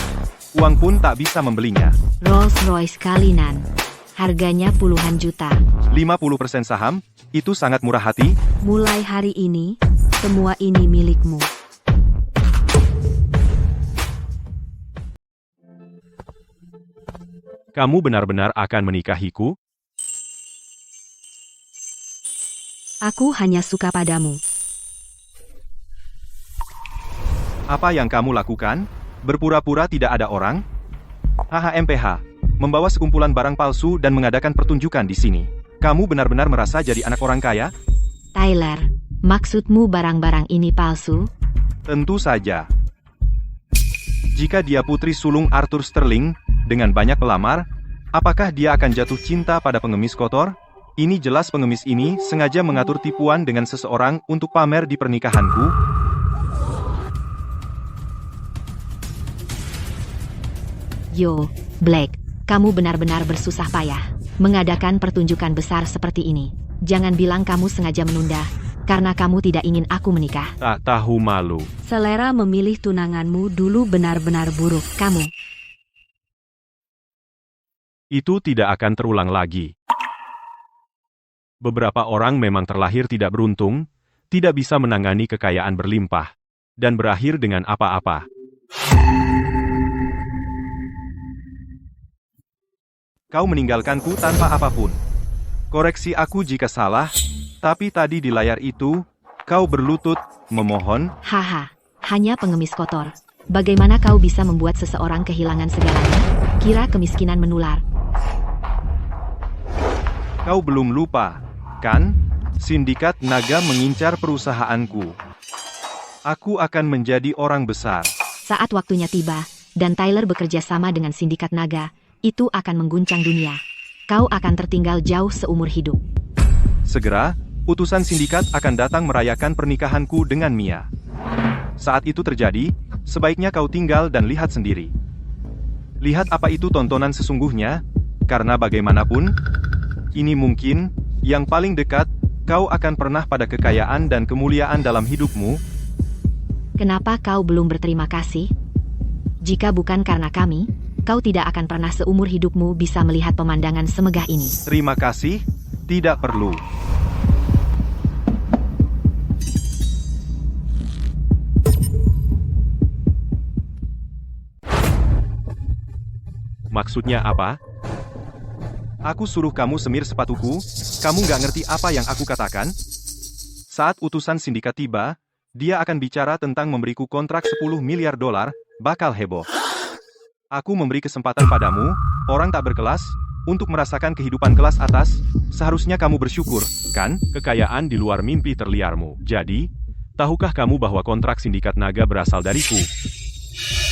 Uang pun tak bisa membelinya. Rolls-Royce Cullinan. Harganya puluhan juta. 50% saham, itu sangat murah hati. Mulai hari ini, semua ini milikmu. Kamu benar-benar akan menikahiku? Aku hanya suka padamu. Apa yang kamu lakukan? Berpura-pura tidak ada orang? HHMPH, membawa sekumpulan barang palsu dan mengadakan pertunjukan di sini. Kamu benar-benar merasa jadi anak orang kaya? Tyler, maksudmu barang-barang ini palsu? Tentu saja. Jika dia putri sulung Arthur Sterling, dengan banyak pelamar, apakah dia akan jatuh cinta pada pengemis kotor? Ini jelas pengemis ini sengaja mengatur tipuan dengan seseorang untuk pamer di pernikahanku. Yo, Blake, kamu benar-benar bersusah payah mengadakan pertunjukan besar seperti ini. Jangan bilang kamu sengaja menunda, karena kamu tidak ingin aku menikah. Tak tahu malu. Selera memilih tunanganmu dulu benar-benar buruk, kamu. Itu tidak akan terulang lagi. Beberapa orang memang terlahir tidak beruntung, tidak bisa menangani kekayaan berlimpah, dan berakhir dengan apa-apa. Kau meninggalkanku tanpa apapun. Koreksi aku jika salah, tapi tadi di layar itu, kau berlutut, memohon. Haha, hanya pengemis kotor. Bagaimana kau bisa membuat seseorang kehilangan segalanya? Kira kemiskinan menular. Kau belum lupa, kan? Sindikat Naga mengincar perusahaanku. Aku akan menjadi orang besar. Saat waktunya tiba, dan Tyler bekerja sama dengan Sindikat Naga, itu akan mengguncang dunia. Kau akan tertinggal jauh seumur hidup. Segera, utusan sindikat akan datang merayakan pernikahanku dengan Mia. Saat itu terjadi, sebaiknya kau tinggal dan lihat sendiri. Lihat apa itu tontonan sesungguhnya, karena bagaimanapun, ini mungkin, yang paling dekat, kau akan pernah pada kekayaan dan kemuliaan dalam hidupmu. Kenapa kau belum berterima kasih? Jika bukan karena kami, kau tidak akan pernah seumur hidupmu bisa melihat pemandangan semegah ini. Terima kasih, tidak perlu. Maksudnya apa? Aku suruh kamu semir sepatuku, kamu nggak ngerti apa yang aku katakan? Saat utusan sindikat tiba, dia akan bicara tentang memberiku kontrak 10 miliar dolar, bakal heboh. Aku memberi kesempatan padamu, orang tak berkelas, untuk merasakan kehidupan kelas atas, seharusnya kamu bersyukur, kan? Kekayaan di luar mimpi terliarmu. Jadi, tahukah kamu bahwa kontrak Sindikat Naga berasal dariku?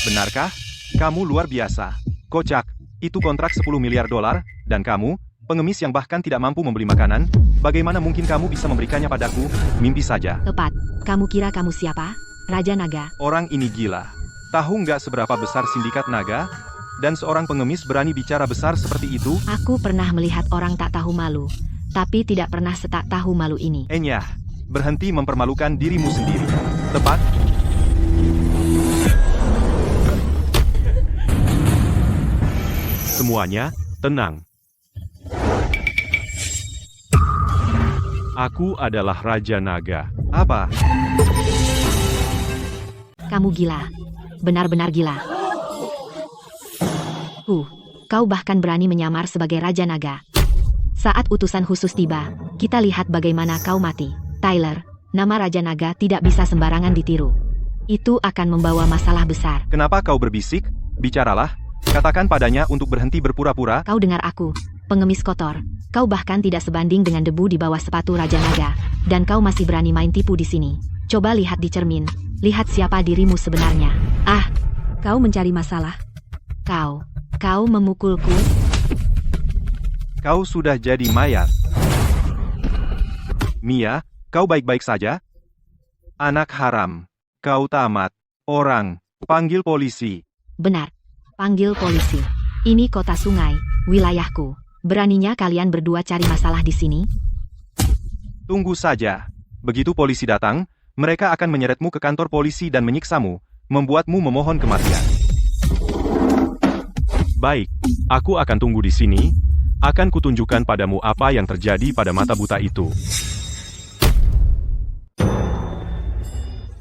Benarkah? Kamu luar biasa. Kocak, itu kontrak 10 miliar dolar, dan kamu, pengemis yang bahkan tidak mampu membeli makanan, bagaimana mungkin kamu bisa memberikannya padaku? Mimpi saja. Tepat. Kamu kira kamu siapa? Raja Naga. Orang ini gila. Tahu nggak seberapa besar Sindikat Naga? Dan seorang pengemis berani bicara besar seperti itu? Aku pernah melihat orang tak tahu malu, tapi tidak pernah setak tahu malu ini. Enyah, berhenti mempermalukan dirimu sendiri. Tepat? Semuanya, tenang. Aku adalah Raja Naga. Apa? Kamu gila. Benar-benar gila. Kau bahkan berani menyamar sebagai Raja Naga. Saat utusan khusus tiba, kita lihat bagaimana kau mati. Tyler, nama Raja Naga tidak bisa sembarangan ditiru. Itu akan membawa masalah besar. Kenapa kau berbisik? Bicaralah. Katakan padanya untuk berhenti berpura-pura. Kau dengar aku, pengemis kotor. Kau bahkan tidak sebanding dengan debu di bawah sepatu Raja Naga. Dan kau masih berani main tipu di sini. Coba lihat di cermin. Lihat siapa dirimu sebenarnya. Ah, kau mencari masalah. Kau memukulku. Kau sudah jadi mayat. Mia, kau baik-baik saja? Anak haram. Kau tamat. Orang. Panggil polisi. Benar. Panggil polisi. Ini kota sungai, wilayahku. Beraninya kalian berdua cari masalah di sini? Tunggu saja. Begitu polisi datang, mereka akan menyeretmu ke kantor polisi dan menyiksamu, membuatmu memohon kematian. Baik, aku akan tunggu di sini. Akan kutunjukkan padamu apa yang terjadi pada mata buta itu.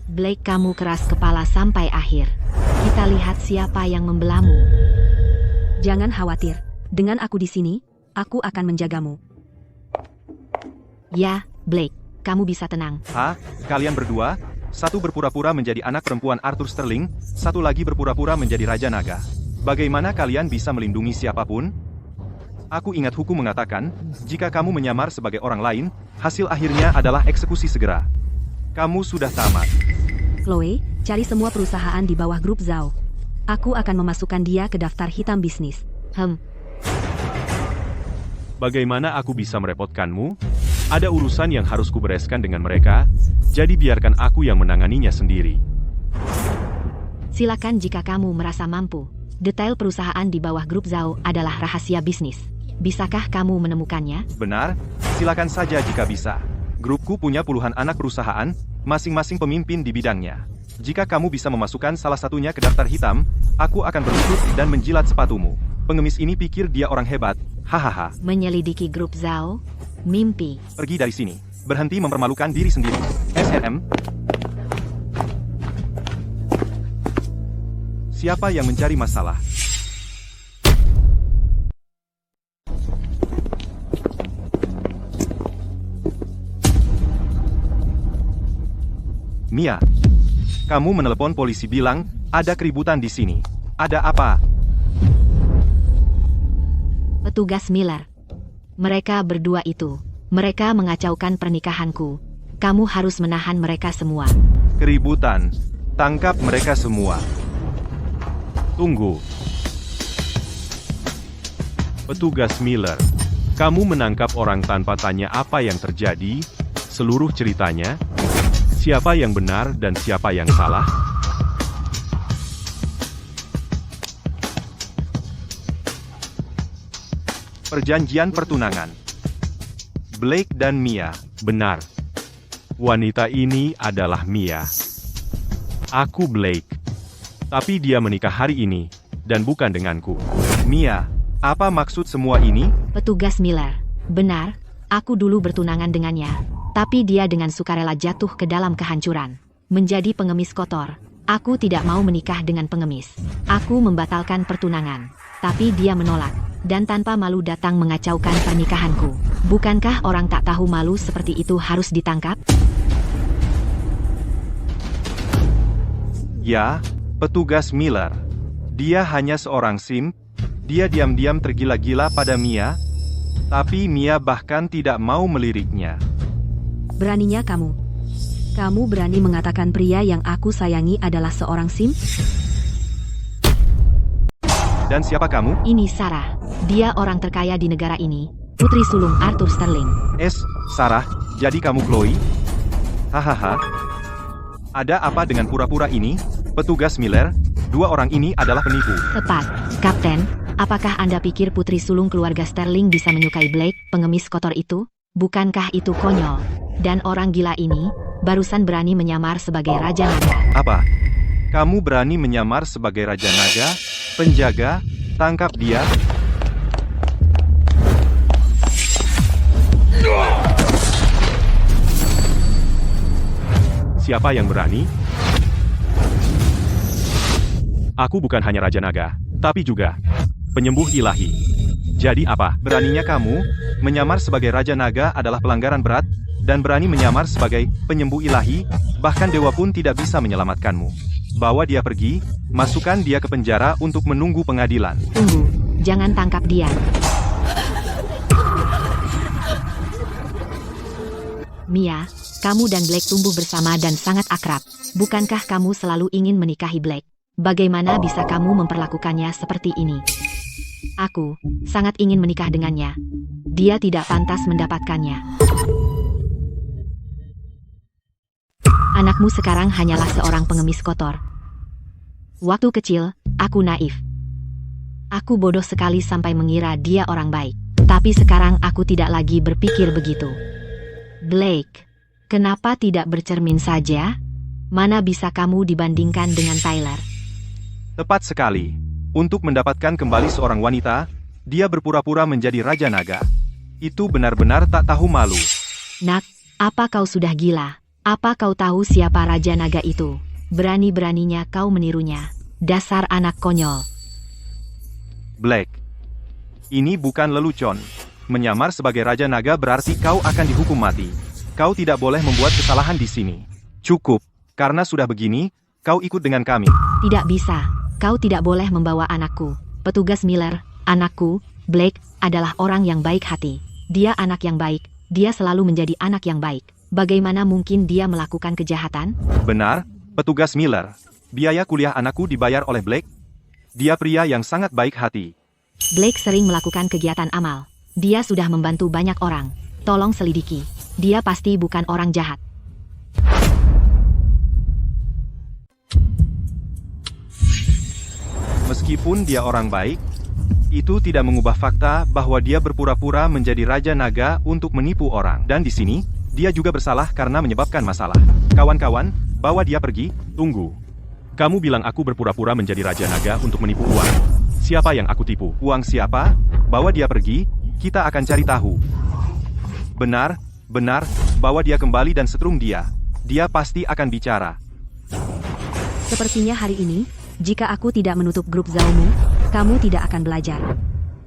Blake, kamu keras kepala sampai akhir. Kita lihat siapa yang membelamu. Jangan khawatir. Dengan aku di sini, aku akan menjagamu. Ya, Blake, kamu bisa tenang. Hah? Kalian berdua? Satu berpura-pura menjadi anak perempuan Arthur Sterling, satu lagi berpura-pura menjadi Raja Naga. Bagaimana kalian bisa melindungi siapapun? Aku ingat hukum mengatakan, jika kamu menyamar sebagai orang lain, hasil akhirnya adalah eksekusi segera. Kamu sudah tamat. Chloe, cari semua perusahaan di bawah grup Zhao. Aku akan memasukkan dia ke daftar hitam bisnis. Bagaimana aku bisa merepotkanmu? Ada urusan yang harus kubereskan dengan mereka, jadi biarkan aku yang menanganinya sendiri. Silakan jika kamu merasa mampu. Detail perusahaan di bawah grup Zhao adalah rahasia bisnis. Bisakah kamu menemukannya? Benar, silakan saja jika bisa. Grupku punya puluhan anak perusahaan, masing-masing pemimpin di bidangnya. Jika kamu bisa memasukkan salah satunya ke daftar hitam, aku akan berlutut dan menjilat sepatumu. Pengemis ini pikir dia orang hebat, hahaha. Menyelidiki grup Zhao? Mimpi. Pergi dari sini. Berhenti mempermalukan diri sendiri. SNM. Siapa yang mencari masalah? Mia, kamu menelepon polisi bilang ada keributan di sini. Ada apa? Petugas Miller. Mereka berdua itu. Mereka mengacaukan pernikahanku. Kamu harus menahan mereka semua. Keributan. Tangkap mereka semua. Tunggu. Petugas Miller, kamu menangkap orang tanpa tanya apa yang terjadi, seluruh ceritanya, siapa yang benar dan siapa yang salah? Perjanjian pertunangan. Blake dan Mia. Benar. Wanita ini adalah Mia. Aku Blake. Tapi dia menikah hari ini, dan bukan denganku. Mia, apa maksud semua ini? Petugas Miller. Benar, aku dulu bertunangan dengannya. Tapi dia dengan sukarela jatuh ke dalam kehancuran. Menjadi pengemis kotor. Aku tidak mau menikah dengan pengemis. Aku membatalkan pertunangan. Tapi dia menolak. Dan tanpa malu datang mengacaukan pernikahanku. Bukankah orang tak tahu malu seperti itu harus ditangkap? Ya, petugas Miller. Dia hanya seorang simp. Dia diam-diam tergila-gila pada Mia. Tapi Mia bahkan tidak mau meliriknya. Beraninya kamu. Kamu berani mengatakan pria yang aku sayangi adalah seorang simp? Dan siapa kamu? Ini Sarah. Dia orang terkaya di negara ini. Putri sulung Arthur Sterling. Sarah, jadi kamu Chloe? Hahaha. Ada apa dengan pura-pura ini? Petugas Miller, dua orang ini adalah penipu. Tepat, Kapten. Apakah Anda pikir putri sulung keluarga Sterling bisa menyukai Blake, pengemis kotor itu? Bukankah itu konyol? Dan orang gila ini, barusan berani menyamar sebagai Raja Naga. Apa? Kamu berani menyamar sebagai Raja Naga? Penjaga, tangkap dia. Siapa yang berani? Aku bukan hanya Raja Naga, tapi juga penyembuh ilahi. Jadi apa? Beraninya kamu, menyamar sebagai Raja Naga adalah pelanggaran berat, dan berani menyamar sebagai penyembuh ilahi, bahkan dewa pun tidak bisa menyelamatkanmu. Bawa dia pergi, masukkan dia ke penjara untuk menunggu pengadilan. Tunggu, jangan tangkap dia. Mia, kamu dan Blake tumbuh bersama dan sangat akrab. Bukankah kamu selalu ingin menikahi Blake? Bagaimana bisa kamu memperlakukannya seperti ini? Aku sangat ingin menikah dengannya. Dia tidak pantas mendapatkannya. Anakmu sekarang hanyalah seorang pengemis kotor. Waktu kecil, aku naif. Aku bodoh sekali sampai mengira dia orang baik. Tapi sekarang aku tidak lagi berpikir begitu. Blake, kenapa tidak bercermin saja? Mana bisa kamu dibandingkan dengan Tyler? Tepat sekali. Untuk mendapatkan kembali seorang wanita, dia berpura-pura menjadi Raja Naga. Itu benar-benar tak tahu malu. Nak, apa kau sudah gila? Apa kau tahu siapa Raja Naga itu? Berani-beraninya kau menirunya. Dasar anak konyol. Blake, ini bukan lelucon. Menyamar sebagai Raja Naga berarti kau akan dihukum mati. Kau tidak boleh membuat kesalahan di sini. Cukup, karena sudah begini, kau ikut dengan kami. Tidak bisa. Kau tidak boleh membawa anakku. Petugas Miller, anakku, Blake, adalah orang yang baik hati. Dia anak yang baik, dia selalu menjadi anak yang baik. Bagaimana mungkin dia melakukan kejahatan? Benar, petugas Miller. Biaya kuliah anakku dibayar oleh Blake. Dia pria yang sangat baik hati. Blake sering melakukan kegiatan amal. Dia sudah membantu banyak orang. Tolong selidiki. Dia pasti bukan orang jahat. Meskipun dia orang baik, itu tidak mengubah fakta bahwa dia berpura-pura menjadi Raja Naga untuk menipu orang. Dan di sini, dia juga bersalah karena menyebabkan masalah. Kawan-kawan, bawa dia pergi. Tunggu. Kamu bilang aku berpura-pura menjadi Raja Naga untuk menipu uang. Siapa yang aku tipu? Uang siapa? Bawa dia pergi, kita akan cari tahu. Benar, bawa dia kembali dan setrum dia. Dia pasti akan bicara. Sepertinya hari ini, jika aku tidak menutup grup Zaumu, kamu tidak akan belajar.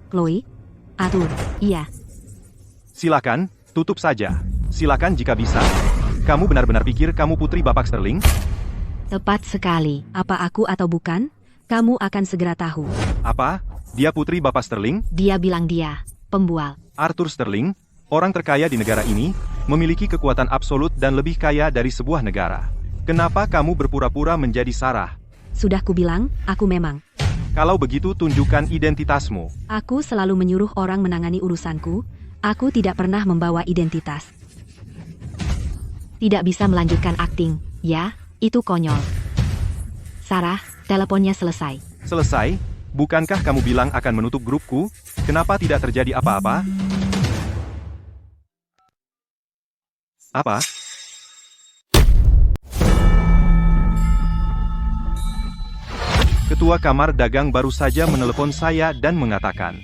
Chloe? Atur. Iya. Silakan, tutup saja. Silakan jika bisa. Kamu benar-benar pikir kamu putri Bapak Sterling? Tepat sekali. Apa aku atau bukan? Kamu akan segera tahu. Apa? Dia putri Bapak Sterling? Dia bilang dia, pembual. Arthur Sterling, orang terkaya di negara ini, memiliki kekuatan absolut dan lebih kaya dari sebuah negara. Kenapa kamu berpura-pura menjadi Sarah? Sudah kubilang, aku memang. Kalau begitu tunjukkan identitasmu. Aku selalu menyuruh orang menangani urusanku. Aku tidak pernah membawa identitas. Tidak bisa melanjutkan akting, ya? Itu konyol. Sarah, teleponnya selesai. Selesai? Bukankah kamu bilang akan menutup grupku? Kenapa tidak terjadi apa-apa? Apa? Ketua Kamar Dagang baru saja menelepon saya dan mengatakan,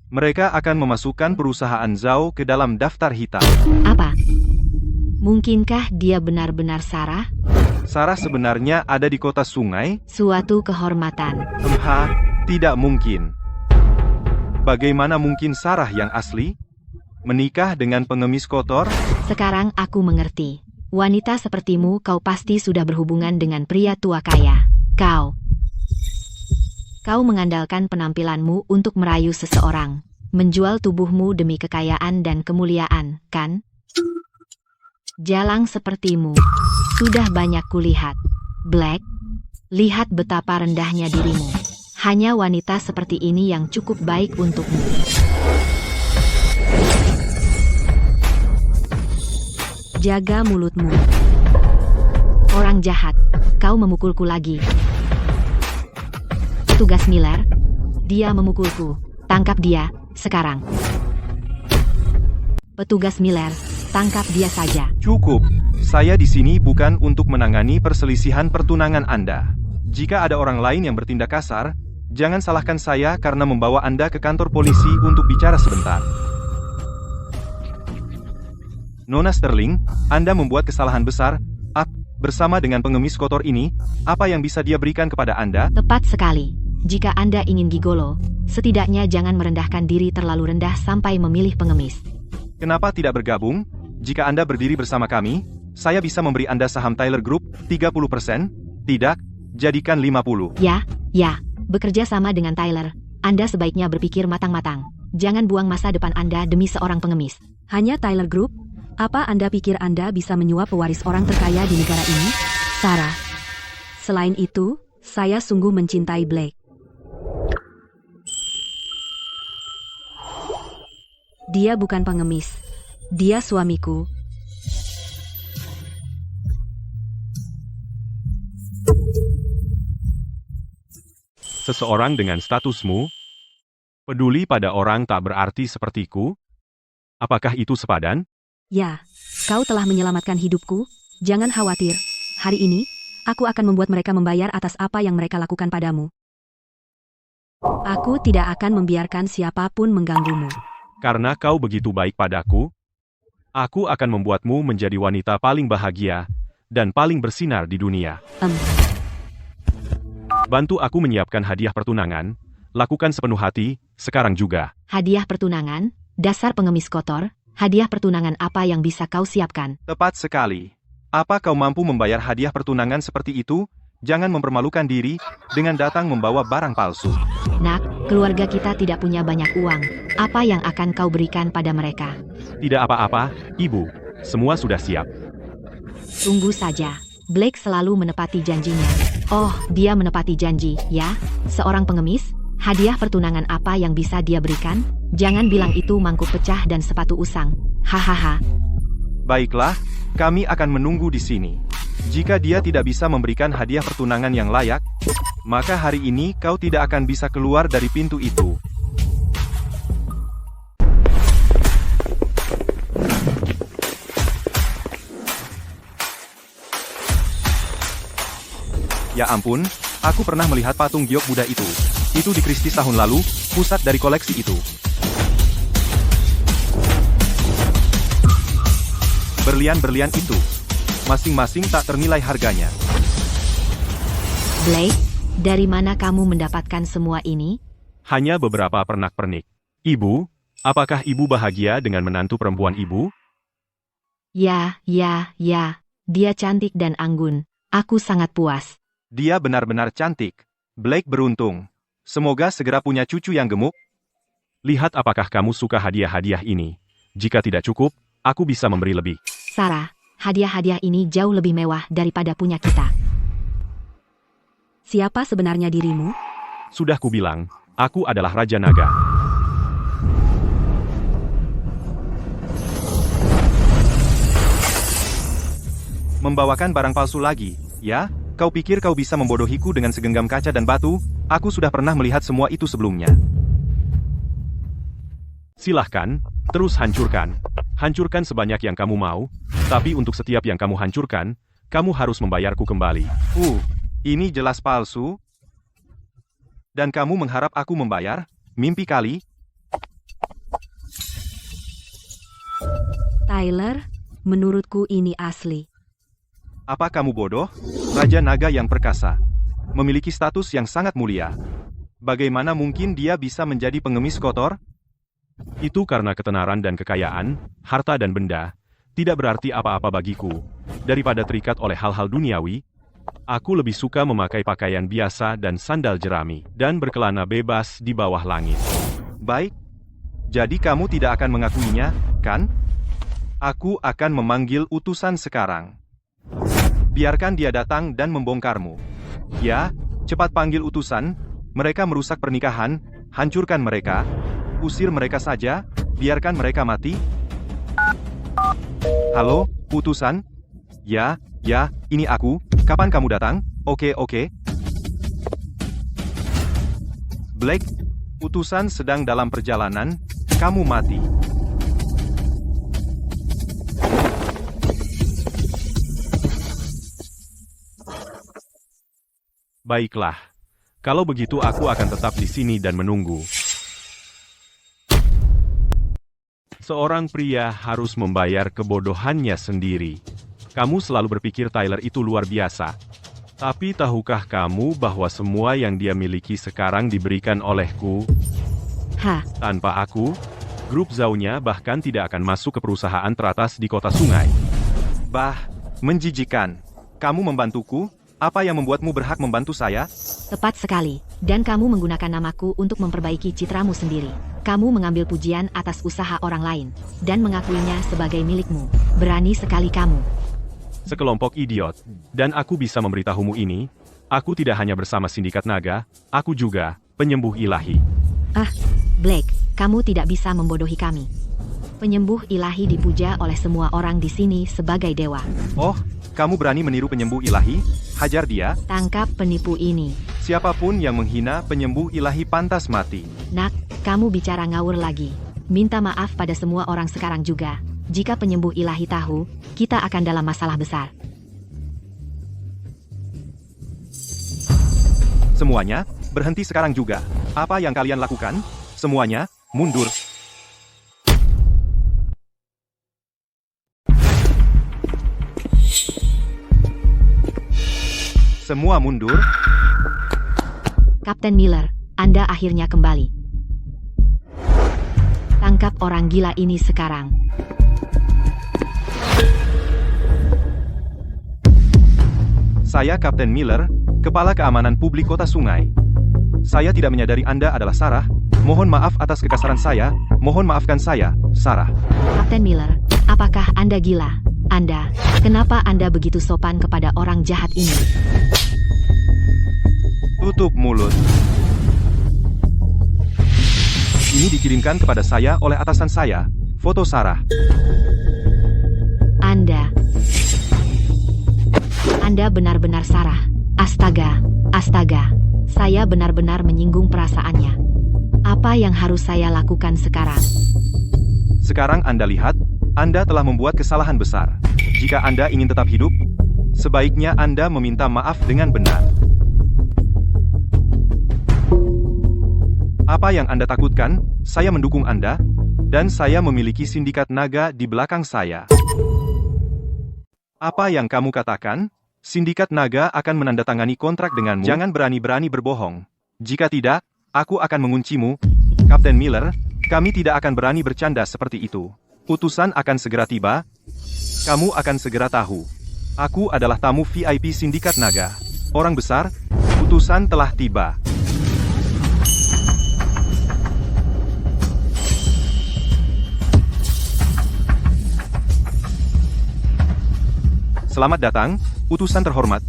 mereka akan memasukkan perusahaan Zhao ke dalam daftar hitam. Apa? Mungkinkah dia benar-benar Sarah? Sarah sebenarnya ada di kota sungai? Suatu kehormatan. Tidak mungkin. Bagaimana mungkin Sarah yang asli? Menikah dengan pengemis kotor? Sekarang aku mengerti. Wanita sepertimu kau pasti sudah berhubungan dengan pria tua kaya. Kau mengandalkan penampilanmu untuk merayu seseorang. Menjual tubuhmu demi kekayaan dan kemuliaan, kan? Jalang sepertimu. Sudah banyak kulihat. Black, lihat betapa rendahnya dirimu. Hanya wanita seperti ini yang cukup baik untukmu. Jaga mulutmu. Orang jahat, kau memukulku lagi. Petugas Miller, dia memukulku. Tangkap dia, sekarang. Petugas Miller, tangkap dia saja. Cukup. Saya di sini bukan untuk menangani perselisihan pertunangan Anda. Jika ada orang lain yang bertindak kasar, jangan salahkan saya karena membawa Anda ke kantor polisi untuk bicara sebentar. Nona Sterling, Anda membuat kesalahan besar. Bersama dengan pengemis kotor ini, apa yang bisa dia berikan kepada Anda? Tepat sekali. Jika Anda ingin gigolo, setidaknya jangan merendahkan diri terlalu rendah sampai memilih pengemis. Kenapa tidak bergabung? Jika Anda berdiri bersama kami, saya bisa memberi Anda saham Tyler Group, 30%. Tidak, jadikan 50%. Ya, bekerja sama dengan Tyler. Anda sebaiknya berpikir matang-matang. Jangan buang masa depan Anda demi seorang pengemis. Hanya Tyler Group? Apa Anda pikir Anda bisa menyuap pewaris orang terkaya di negara ini? Sarah. Selain itu, saya sungguh mencintai Blake. Dia bukan pengemis. Dia suamiku. Seseorang dengan statusmu, peduli pada orang tak berarti sepertiku? Apakah itu sepadan? Ya, kau telah menyelamatkan hidupku. Jangan khawatir. Hari ini, aku akan membuat mereka membayar atas apa yang mereka lakukan padamu. Aku tidak akan membiarkan siapapun mengganggumu. Karena kau begitu baik padaku, aku akan membuatmu menjadi wanita paling bahagia dan paling bersinar di dunia. Bantu aku menyiapkan hadiah pertunangan, lakukan sepenuh hati, sekarang juga. Hadiah pertunangan? Dasar pengemis kotor. Hadiah pertunangan apa yang bisa kau siapkan? Tepat sekali. Apa kau mampu membayar hadiah pertunangan seperti itu? Jangan mempermalukan diri dengan datang membawa barang palsu. Nak, keluarga kita tidak punya banyak uang. Apa yang akan kau berikan pada mereka? Tidak apa-apa, Ibu. Semua sudah siap. Tunggu saja. Blake selalu menepati janjinya. Oh, dia menepati janji, ya? Seorang pengemis? Hadiah pertunangan apa yang bisa dia berikan? Jangan bilang itu mangkuk pecah dan sepatu usang. Hahaha. Baiklah, kami akan menunggu di sini. Jika dia tidak bisa memberikan hadiah pertunangan yang layak, maka hari ini kau tidak akan bisa keluar dari pintu itu. Ya ampun, aku pernah melihat patung giok Buddha itu. Itu di Christie's tahun lalu, pusat dari koleksi itu. Berlian-berlian itu, masing-masing tak ternilai harganya. Blake, dari mana kamu mendapatkan semua ini? Hanya beberapa pernak-pernik. Ibu, apakah Ibu bahagia dengan menantu perempuan Ibu? Ya. Dia cantik dan anggun. Aku sangat puas. Dia benar-benar cantik. Blake beruntung. Semoga segera punya cucu yang gemuk. Lihat apakah kamu suka hadiah-hadiah ini. Jika tidak cukup, aku bisa memberi lebih. Sarah, hadiah-hadiah ini jauh lebih mewah daripada punya kita. Siapa sebenarnya dirimu? Sudah kubilang, aku adalah Raja Naga. Membawakan barang palsu lagi, ya? Kau pikir kau bisa membodohiku dengan segenggam kaca dan batu? Aku sudah pernah melihat semua itu sebelumnya. Silahkan, terus hancurkan. Hancurkan sebanyak yang kamu mau, tapi untuk setiap yang kamu hancurkan, kamu harus membayarku kembali. Ini jelas palsu. Dan kamu mengharap aku membayar? Mimpi kali. Tyler, menurutku ini asli. Apa kamu bodoh? Raja Naga yang perkasa. Memiliki status yang sangat mulia. Bagaimana mungkin dia bisa menjadi pengemis kotor? Itu karena ketenaran dan kekayaan, harta dan benda, tidak berarti apa-apa bagiku. Daripada terikat oleh hal-hal duniawi, aku lebih suka memakai pakaian biasa dan sandal jerami, dan berkelana bebas di bawah langit. Baik. Jadi kamu tidak akan mengakuinya, kan? Aku akan memanggil utusan sekarang. Biarkan dia datang dan membongkarmu. Ya, cepat panggil utusan. Mereka merusak pernikahan, hancurkan mereka. Usir mereka saja, biarkan mereka mati. Halo, utusan? Ya, ini aku. Kapan kamu datang? Oke. Blake, utusan sedang dalam perjalanan. Kamu mati. Baiklah. Kalau begitu aku akan tetap di sini dan menunggu. Seorang pria harus membayar kebodohannya sendiri. Kamu selalu berpikir Tyler itu luar biasa. Tapi tahukah kamu bahwa semua yang dia miliki sekarang diberikan olehku? Tanpa aku, grup Zhao-nya bahkan tidak akan masuk ke perusahaan teratas di kota sungai. Bah, menjijikan. Kamu membantuku? Apa yang membuatmu berhak membantu saya? Tepat sekali. Dan kamu menggunakan namaku untuk memperbaiki citramu sendiri. Kamu mengambil pujian atas usaha orang lain, dan mengakuinya sebagai milikmu. Berani sekali kamu. Sekelompok idiot. Dan aku bisa memberitahumu ini, aku tidak hanya bersama sindikat naga, aku juga penyembuh ilahi. Blake, kamu tidak bisa membodohi kami. Penyembuh ilahi dipuja oleh semua orang di sini sebagai dewa. Oh, kamu berani meniru penyembuh ilahi? Hajar dia. Tangkap penipu ini. Siapapun yang menghina penyembuh ilahi pantas mati. Nak, kamu bicara ngawur lagi. Minta maaf pada semua orang sekarang juga. Jika penyembuh ilahi tahu, kita akan dalam masalah besar. Semuanya, berhenti sekarang juga. Apa yang kalian lakukan? Semuanya, mundur. Semua mundur. Kapten Miller, Anda akhirnya kembali. Tangkap orang gila ini sekarang. Saya Kapten Miller, Kepala Keamanan Publik Kota Sungai. Saya tidak menyadari Anda adalah Sarah. Mohon maaf atas kekasaran saya. Mohon maafkan saya, Sarah. Kapten Miller, apakah Anda gila? Anda, kenapa Anda begitu sopan kepada orang jahat ini? Tutup mulut. Ini dikirimkan kepada saya oleh atasan saya. Foto Sarah. Anda benar-benar Sarah. Astaga, astaga. Saya benar-benar menyinggung perasaannya. Apa yang harus saya lakukan sekarang? Sekarang Anda lihat, Anda telah membuat kesalahan besar. Jika Anda ingin tetap hidup, sebaiknya Anda meminta maaf dengan benar. Apa yang Anda takutkan? Saya mendukung Anda, dan saya memiliki sindikat naga di belakang saya. Apa yang kamu katakan? Sindikat naga akan menandatangani kontrak denganmu. Jangan berani-berani berbohong. Jika tidak, aku akan menguncimu. Kapten Miller, kami tidak akan berani bercanda seperti itu. Utusan akan segera tiba. Kamu akan segera tahu. Aku adalah tamu VIP Sindikat Naga. Orang besar, utusan telah tiba. Selamat datang, utusan terhormat.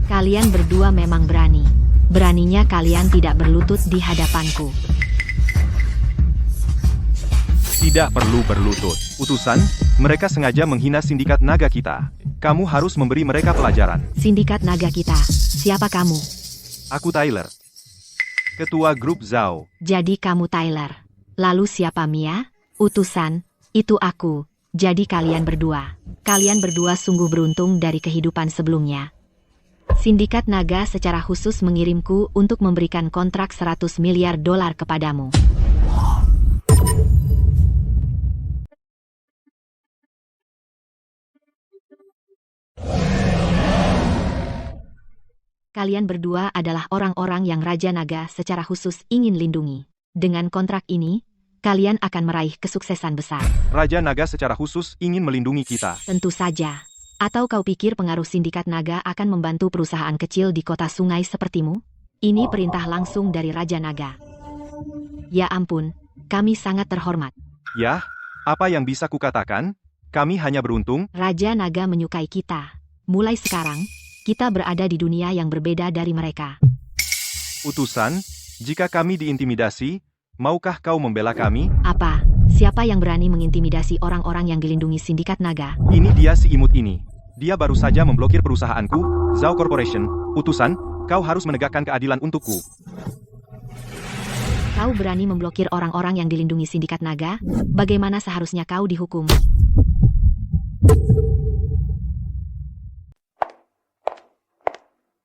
Kalian berdua memang berani. Beraninya kalian tidak berlutut di hadapanku. Tidak perlu berlutut. Utusan, mereka sengaja menghina sindikat naga kita. Kamu harus memberi mereka pelajaran. Sindikat naga kita. Siapa kamu? Aku Tyler. Ketua grup Zhao. Jadi kamu Tyler. Lalu siapa Mia? Utusan, itu aku. Jadi kalian berdua. Kalian berdua sungguh beruntung dari kehidupan sebelumnya. Sindikat Naga secara khusus mengirimku untuk memberikan kontrak 100 miliar dolar kepadamu. Kalian berdua adalah orang-orang yang Raja Naga secara khusus ingin lindungi. Dengan kontrak ini, kalian akan meraih kesuksesan besar. Raja Naga secara khusus ingin melindungi kita. Tentu saja. Atau kau pikir pengaruh sindikat naga akan membantu perusahaan kecil di kota sungai sepertimu? Ini perintah langsung dari Raja Naga. Ya ampun, kami sangat terhormat. Yah, apa yang bisa kukatakan? Kami hanya beruntung. Raja Naga menyukai kita. Mulai sekarang, kita berada di dunia yang berbeda dari mereka. Utusan, jika kami diintimidasi, maukah kau membela kami? Apa? Siapa yang berani mengintimidasi orang-orang yang dilindungi sindikat naga? Ini dia si imut ini. Dia baru saja memblokir perusahaanku, Zhao Corporation. Utusan, kau harus menegakkan keadilan untukku. Kau berani memblokir orang-orang yang dilindungi sindikat naga? Bagaimana seharusnya kau dihukum?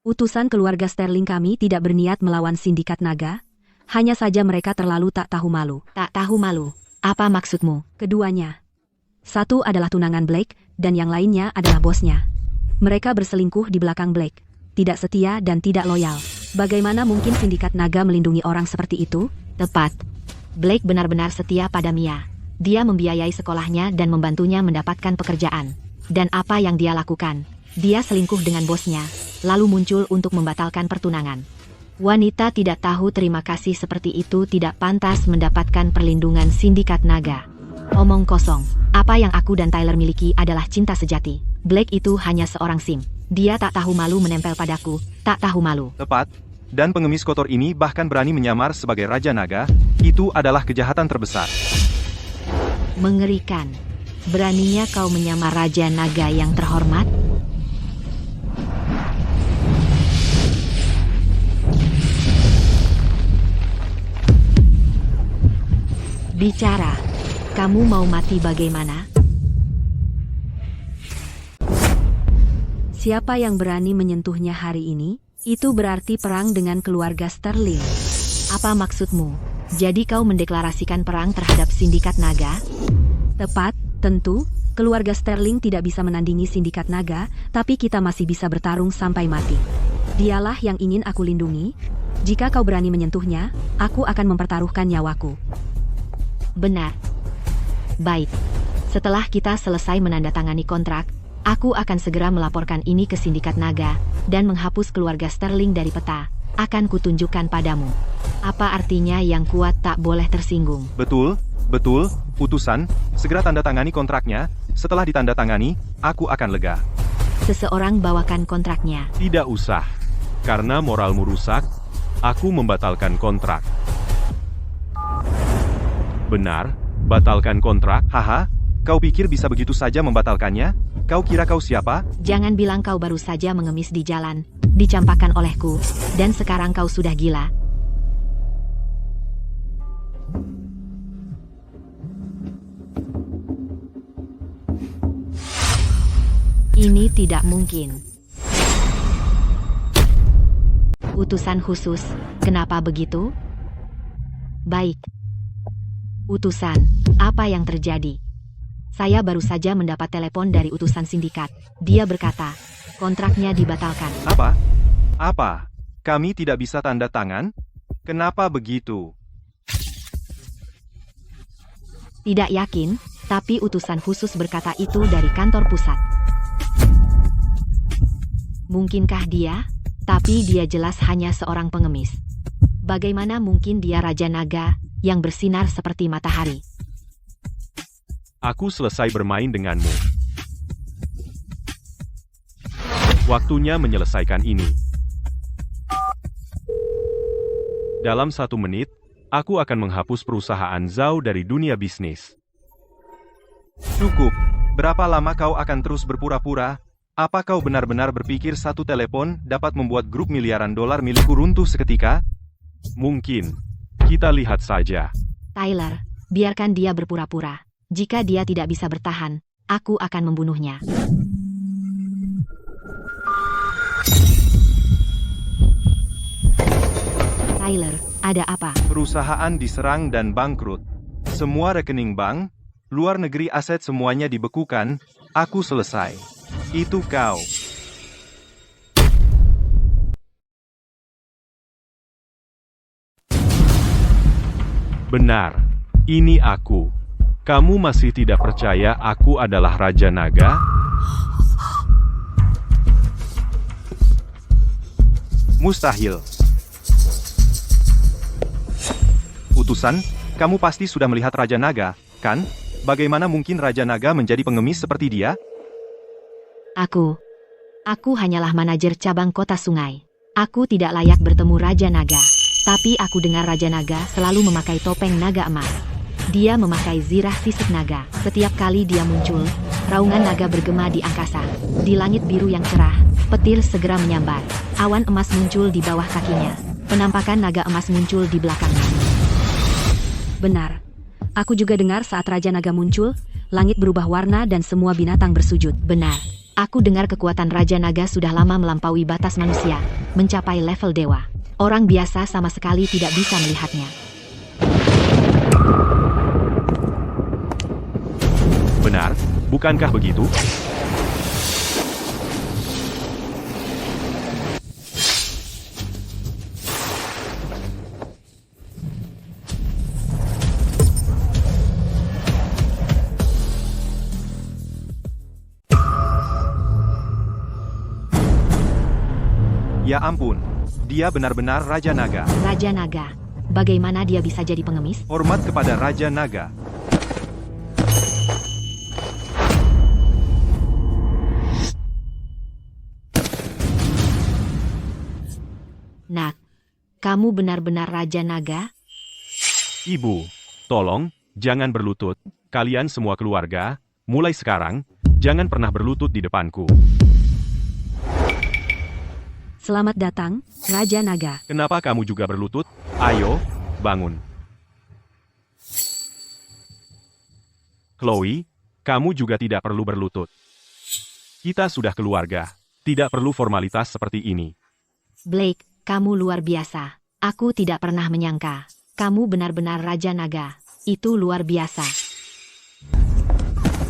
Utusan keluarga Sterling kami tidak berniat melawan sindikat naga. Hanya saja mereka terlalu tak tahu malu. Tak tahu malu? Apa maksudmu? Keduanya. Satu adalah tunangan Blake, dan yang lainnya adalah bosnya. Mereka berselingkuh di belakang Blake. Tidak setia dan tidak loyal. Bagaimana mungkin sindikat naga melindungi orang seperti itu? Tepat. Blake benar-benar setia pada Mia. Dia membiayai sekolahnya dan membantunya mendapatkan pekerjaan. Dan apa yang dia lakukan? Dia selingkuh dengan bosnya, lalu muncul untuk membatalkan pertunangan. Wanita tidak tahu terima kasih seperti itu tidak pantas mendapatkan perlindungan sindikat naga. Omong kosong. Apa yang aku dan Tyler miliki adalah cinta sejati. Blake itu hanya seorang sim. Dia tak tahu malu menempel padaku, tak tahu malu. Tepat. Dan pengemis kotor ini bahkan berani menyamar sebagai Raja Naga. Itu adalah kejahatan terbesar. Mengerikan. Beraninya kau menyamar Raja Naga yang terhormat? Bicara. Kamu mau mati bagaimana? Siapa yang berani menyentuhnya hari ini? Itu berarti perang dengan keluarga Sterling. Apa maksudmu? Jadi kau mendeklarasikan perang terhadap sindikat naga? Tepat, tentu. Keluarga Sterling tidak bisa menandingi sindikat naga, tapi kita masih bisa bertarung sampai mati. Dialah yang ingin aku lindungi. Jika kau berani menyentuhnya, aku akan mempertaruhkan nyawaku. Benar. Baik. Setelah kita selesai menandatangani kontrak, Aku akan segera melaporkan ini ke Sindikat Naga, dan menghapus keluarga Sterling dari peta. Akan kutunjukkan padamu. Apa artinya yang kuat tak boleh tersinggung. Betul, betul, utusan, segera tanda tangani kontraknya, setelah ditandatangani, aku akan lega. Seseorang bawakan kontraknya. Tidak usah. Karena moralmu rusak, aku membatalkan kontrak. Benar, batalkan kontrak. Haha, kau pikir bisa begitu saja membatalkannya? Kau kira kau siapa? Jangan bilang kau baru saja mengemis di jalan, dicampakkan olehku, dan sekarang kau sudah gila. Ini tidak mungkin. Utusan khusus, kenapa begitu? Baik. Utusan, apa yang terjadi? Saya baru saja mendapat telepon dari utusan sindikat. Dia berkata, kontraknya dibatalkan. Apa? Apa? Kami tidak bisa tanda tangan? Kenapa begitu? Tidak yakin, tapi utusan khusus berkata itu dari kantor pusat. Mungkinkah dia? Tapi dia jelas hanya seorang pengemis. Bagaimana mungkin dia Raja Naga, yang bersinar seperti matahari? Aku selesai bermain denganmu. Waktunya menyelesaikan ini. Dalam 1 menit, aku akan menghapus perusahaan Zhao dari dunia bisnis. Cukup. Berapa lama kau akan terus berpura-pura? Apa kau benar-benar berpikir satu telepon dapat membuat grup miliaran dolar milikku runtuh seketika? Mungkin. Kita lihat saja. Tyler, biarkan dia berpura-pura. Jika dia tidak bisa bertahan, aku akan membunuhnya. Tyler, ada apa? Perusahaan diserang dan bangkrut. Semua rekening bank, luar negeri aset semuanya dibekukan, aku selesai. Itu kau. Benar. Ini aku. Kamu masih tidak percaya aku adalah Raja Naga? Mustahil. Utusan, kamu pasti sudah melihat Raja Naga, kan? Bagaimana mungkin Raja Naga menjadi pengemis seperti dia? Aku hanyalah manajer cabang kota sungai. Aku tidak layak bertemu Raja Naga. Tapi aku dengar Raja Naga selalu memakai topeng naga emas. Dia memakai zirah fisik naga. Setiap kali dia muncul, raungan naga bergema di angkasa. Di langit biru yang cerah, petir segera menyambar. Awan emas muncul di bawah kakinya. Penampakan naga emas muncul di belakangnya. Benar. Aku juga dengar saat Raja Naga muncul, langit berubah warna dan semua binatang bersujud. Benar. Aku dengar kekuatan Raja Naga sudah lama melampaui batas manusia, mencapai level dewa. Orang biasa sama sekali tidak bisa melihatnya. Benar, bukankah begitu? Ya ampun, dia benar-benar Raja Naga. Raja Naga, bagaimana dia bisa jadi pengemis? Hormat kepada Raja Naga. Nak, kamu benar-benar Raja Naga? Ibu, tolong, jangan berlutut. Kalian semua keluarga, mulai sekarang, jangan pernah berlutut di depanku. Selamat datang, Raja Naga. Kenapa kamu juga berlutut? Ayo, bangun. Chloe, kamu juga tidak perlu berlutut. Kita sudah keluarga, tidak perlu formalitas seperti ini. Blake, kamu luar biasa. Aku tidak pernah menyangka. Kamu benar-benar Raja Naga. Itu luar biasa.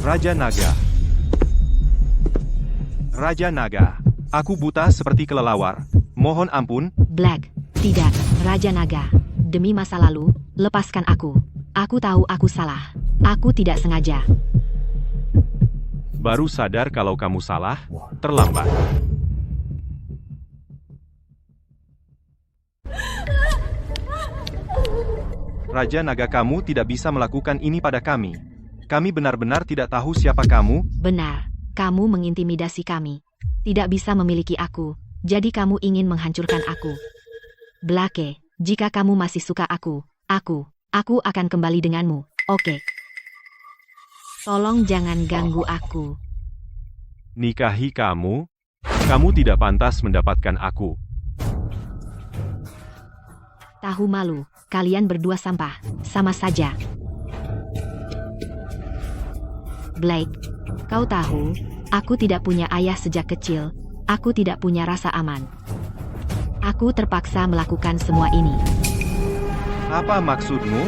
Raja Naga. Raja Naga. Aku buta seperti kelelawar. Mohon ampun. Black, tidak, Raja Naga. Demi masa lalu, lepaskan aku. Aku tahu aku salah. Aku tidak sengaja. Baru sadar kalau kamu salah, terlambat. Raja Naga, kamu tidak bisa melakukan ini pada kami. Kami benar-benar tidak tahu siapa kamu. Benar, kamu mengintimidasi kami. Tidak bisa memiliki aku, jadi kamu ingin menghancurkan aku. Blake, jika kamu masih suka aku akan kembali denganmu, oke? Tolong jangan ganggu aku. Nikahi kamu? Kamu tidak pantas mendapatkan aku. Tahu malu, kalian berdua sampah, sama saja. Blake, kau tahu, aku tidak punya ayah sejak kecil, aku tidak punya rasa aman. Aku terpaksa melakukan semua ini. Apa maksudmu?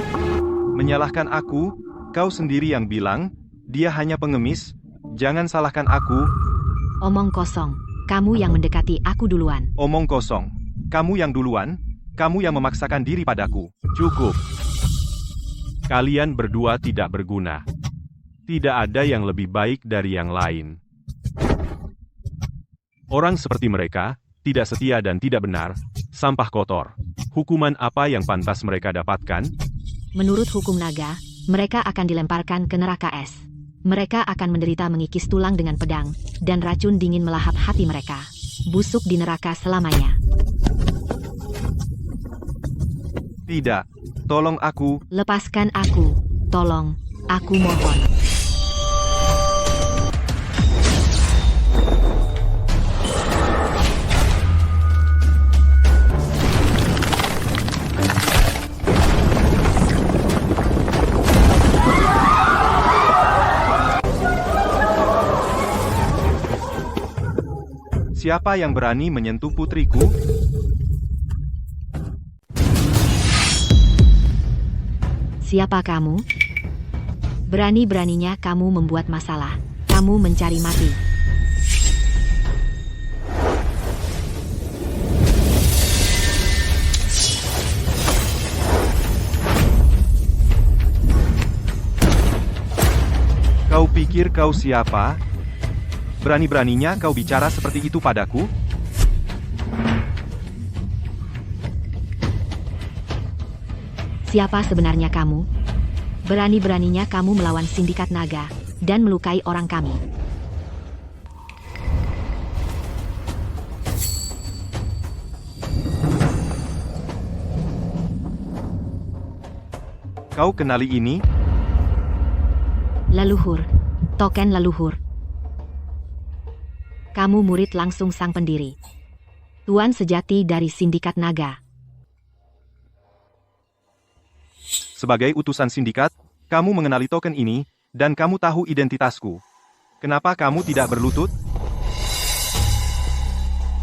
Menyalahkan aku? Kau sendiri yang bilang, dia hanya pengemis. Jangan salahkan aku. Omong kosong, kamu yang mendekati aku duluan. Omong kosong. Kamu yang duluan. Kamu yang memaksakan diri padaku. Cukup. Kalian berdua tidak berguna. Tidak ada yang lebih baik dari yang lain. Orang seperti mereka, tidak setia dan tidak benar, sampah kotor. Hukuman apa yang pantas mereka dapatkan? Menurut hukum naga, mereka akan dilemparkan ke neraka es. Mereka akan menderita mengikis tulang dengan pedang, dan racun dingin melahap hati mereka. Busuk di neraka selamanya. Tidak. Tolong aku. Lepaskan aku. Tolong. Aku mohon. Siapa yang berani menyentuh putriku? Siapa kamu? Berani-beraninya kamu membuat masalah. Kamu mencari mati. Kau pikir kau siapa? Berani-beraninya kau bicara seperti itu padaku? Siapa sebenarnya kamu? Berani-beraninya kamu melawan sindikat naga, dan melukai orang kami. Kau kenali ini? Leluhur. Token leluhur. Kamu murid langsung sang pendiri. Tuan sejati dari sindikat naga. Sebagai utusan sindikat, kamu mengenali token ini, dan kamu tahu identitasku. Kenapa kamu tidak berlutut?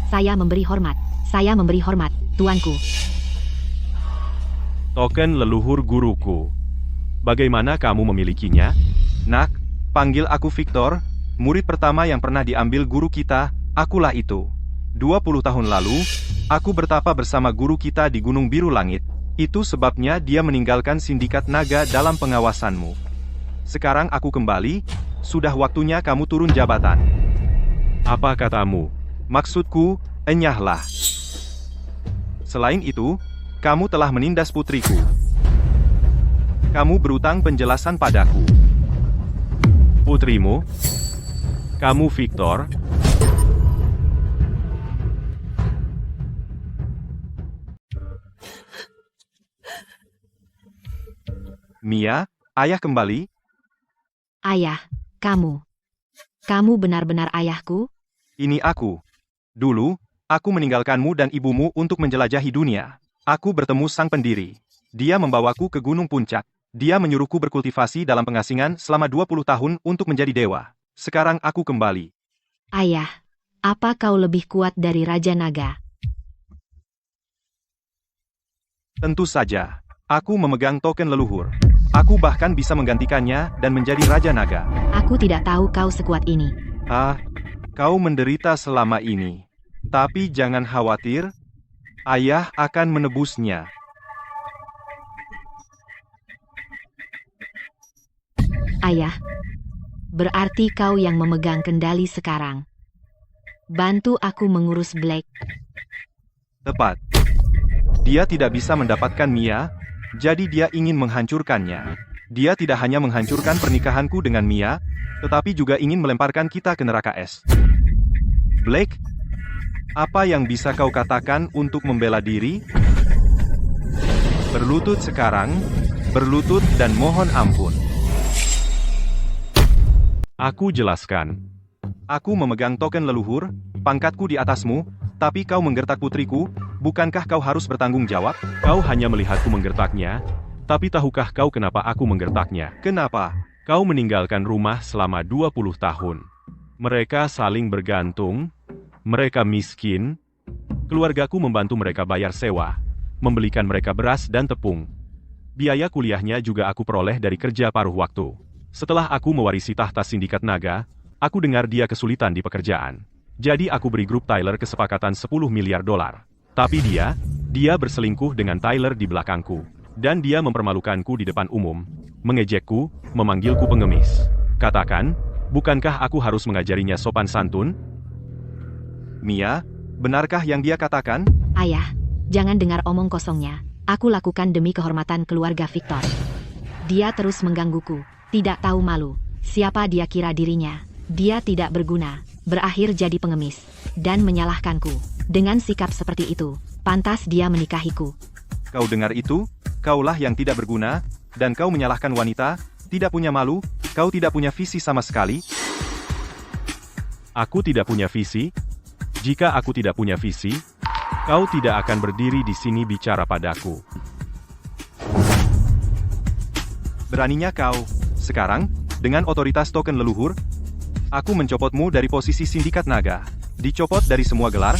Saya memberi hormat. Saya memberi hormat, tuanku. Token leluhur guruku. Bagaimana kamu memilikinya? Nak, panggil aku Victor, murid pertama yang pernah diambil guru kita, akulah itu. 20 tahun lalu, aku bertapa bersama guru kita di Gunung Biru Langit. Itu sebabnya dia meninggalkan sindikat naga dalam pengawasanmu. Sekarang aku kembali, sudah waktunya kamu turun jabatan. Apa katamu? Maksudku, enyahlah. Selain itu, kamu telah menindas putriku. Kamu berutang penjelasan padaku. Putrimu? Kamu Victor? Mia, ayah kembali? Ayah, kamu. Kamu benar-benar ayahku? Ini aku. Dulu, aku meninggalkanmu dan ibumu untuk menjelajahi dunia. Aku bertemu sang pendiri. Dia membawaku ke Gunung Puncak. Dia menyuruhku berkultivasi dalam pengasingan selama 20 tahun untuk menjadi dewa. Sekarang aku kembali. Ayah, apa kau lebih kuat dari Raja Naga? Tentu saja. Aku memegang token leluhur. Aku bahkan bisa menggantikannya dan menjadi Raja Naga. Aku tidak tahu kau sekuat ini. Kau menderita selama ini. Tapi jangan khawatir, ayah akan menebusnya. Ayah, Berarti kau yang memegang kendali sekarang. Bantu aku mengurus Black. Tepat. Dia tidak bisa mendapatkan Mia, jadi dia ingin menghancurkannya. Dia tidak hanya menghancurkan pernikahanku dengan Mia, tetapi juga ingin melemparkan kita ke neraka es. Blake, apa yang bisa kau katakan untuk membela diri? Berlutut sekarang, berlutut dan mohon ampun. Aku jelaskan. Aku memegang token leluhur, pangkatku di atasmu, tapi kau menggertak putriku, bukankah kau harus bertanggung jawab? Kau hanya melihatku menggertaknya, tapi tahukah kau kenapa aku menggertaknya? Kenapa? Kau meninggalkan rumah selama 20 tahun. Mereka saling bergantung, mereka miskin, keluargaku membantu mereka bayar sewa, membelikan mereka beras dan tepung. Biaya kuliahnya juga aku peroleh dari kerja paruh waktu. Setelah aku mewarisi tahta Sindikat Naga, aku dengar dia kesulitan di pekerjaan. Jadi aku beri grup Tyler kesepakatan $10 miliar. Tapi dia berselingkuh dengan Tyler di belakangku. Dan dia mempermalukanku di depan umum, mengejekku, memanggilku pengemis. Katakan, bukankah aku harus mengajarinya sopan santun? Mia, benarkah yang dia katakan? Ayah, jangan dengar omong kosongnya. Aku lakukan demi kehormatan keluarga Victor. Dia terus menggangguku, tidak tahu malu. Siapa dia kira dirinya? Dia tidak berguna, berakhir jadi pengemis, dan menyalahkanku. Dengan sikap seperti itu, pantas dia menikahiku. Kau dengar itu? Kaulah yang tidak berguna, dan kau menyalahkan wanita, tidak punya malu, kau tidak punya visi sama sekali. Aku tidak punya visi? Jika aku tidak punya visi, kau tidak akan berdiri di sini bicara padaku. Beraninya kau, sekarang, dengan otoritas token leluhur, aku mencopotmu dari posisi Sindikat Naga. Dicopot dari semua gelar.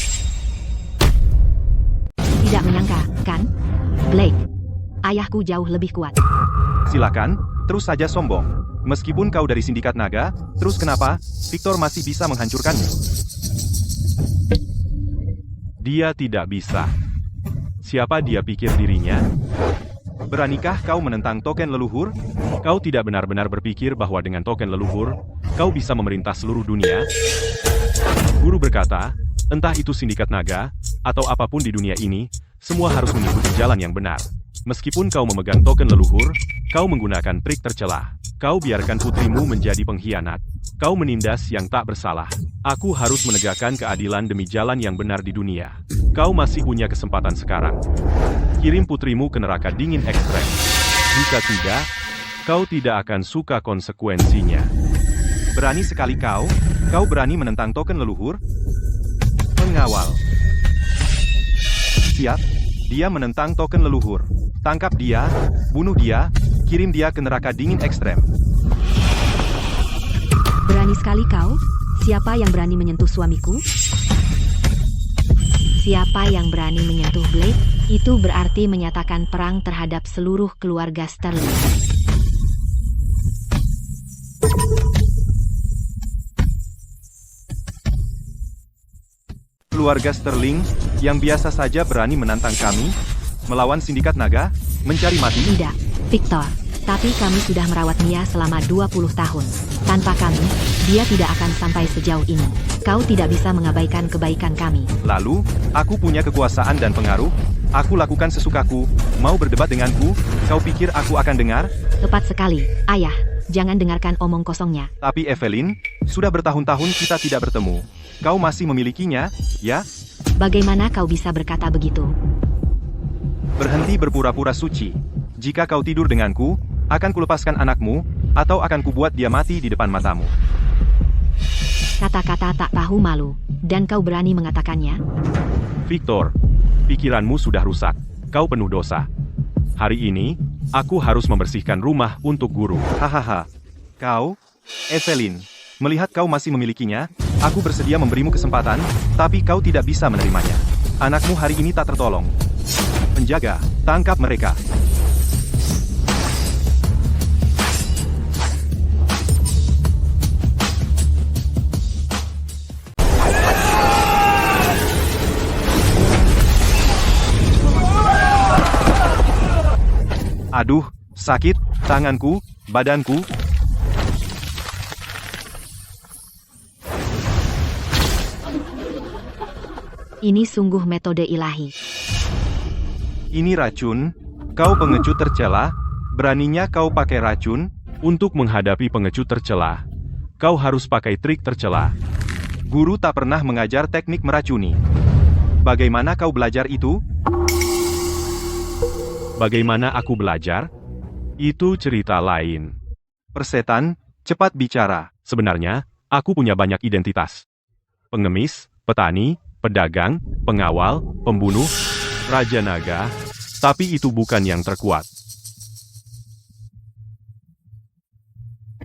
Tidak menyangka, kan? Blake, ayahku jauh lebih kuat. Silakan, terus saja sombong. Meskipun kau dari Sindikat Naga, terus kenapa Victor masih bisa menghancurkanmu? Dia tidak bisa. Siapa dia pikir dirinya? Beranikah kau menentang token leluhur? Kau tidak benar-benar berpikir bahwa dengan token leluhur, kau bisa memerintah seluruh dunia? Guru berkata, entah itu Sindikat Naga, atau apapun di dunia ini, semua harus mengikuti jalan yang benar. Meskipun kau memegang token leluhur, kau menggunakan trik tercela. Kau biarkan putrimu menjadi pengkhianat. Kau menindas yang tak bersalah. Aku harus menegakkan keadilan demi jalan yang benar di dunia. Kau masih punya kesempatan sekarang. Kirim putrimu ke neraka dingin ekstrem. Jika tidak, kau tidak akan suka konsekuensinya. Berani sekali kau berani menentang token leluhur? Pengawal. Siap, dia menentang token leluhur. Tangkap dia, bunuh dia, kirim dia ke neraka dingin ekstrem. Berani sekali kau? Siapa yang berani menyentuh suamiku? Siapa yang berani menyentuh Blake, itu berarti menyatakan perang terhadap seluruh keluarga Sterling. Keluarga Sterling, yang biasa saja berani menantang kami, melawan Sindikat Naga, mencari mati? Tidak, Victor. Tapi kami sudah merawat Mia selama 20 tahun. Tanpa kami, dia tidak akan sampai sejauh ini. Kau tidak bisa mengabaikan kebaikan kami. Lalu, aku punya kekuasaan dan pengaruh, aku lakukan sesukaku, mau berdebat denganku, kau pikir aku akan dengar? Tepat sekali, ayah. Jangan dengarkan omong kosongnya. Tapi Evelyn, sudah bertahun-tahun kita tidak bertemu. Kau masih memilikinya, ya? Bagaimana kau bisa berkata begitu? Berhenti berpura-pura suci. Jika kau tidur denganku, akan kulepaskan anakmu, atau akan kubuat dia mati di depan matamu. Kata-kata tak tahu malu, dan kau berani mengatakannya? Victor, pikiranmu sudah rusak. Kau penuh dosa. Hari ini, aku harus membersihkan rumah untuk guru. Hahaha. Kau, Evelyn, melihat kau masih memilikinya, aku bersedia memberimu kesempatan, tapi kau tidak bisa menerimanya. Anakmu hari ini tak tertolong. Penjaga, tangkap mereka. Aduh, sakit, tanganku, badanku. Ini sungguh metode ilahi. Ini racun, kau pengecut tercela, beraninya kau pakai racun. Untuk menghadapi pengecut tercela, kau harus pakai trik tercela. Guru tak pernah mengajar teknik meracuni. Bagaimana kau belajar itu? Bagaimana aku belajar? Itu cerita lain. Persetan, cepat bicara. Sebenarnya, aku punya banyak identitas. Pengemis, petani, pedagang, pengawal, pembunuh, raja naga, tapi itu bukan yang terkuat.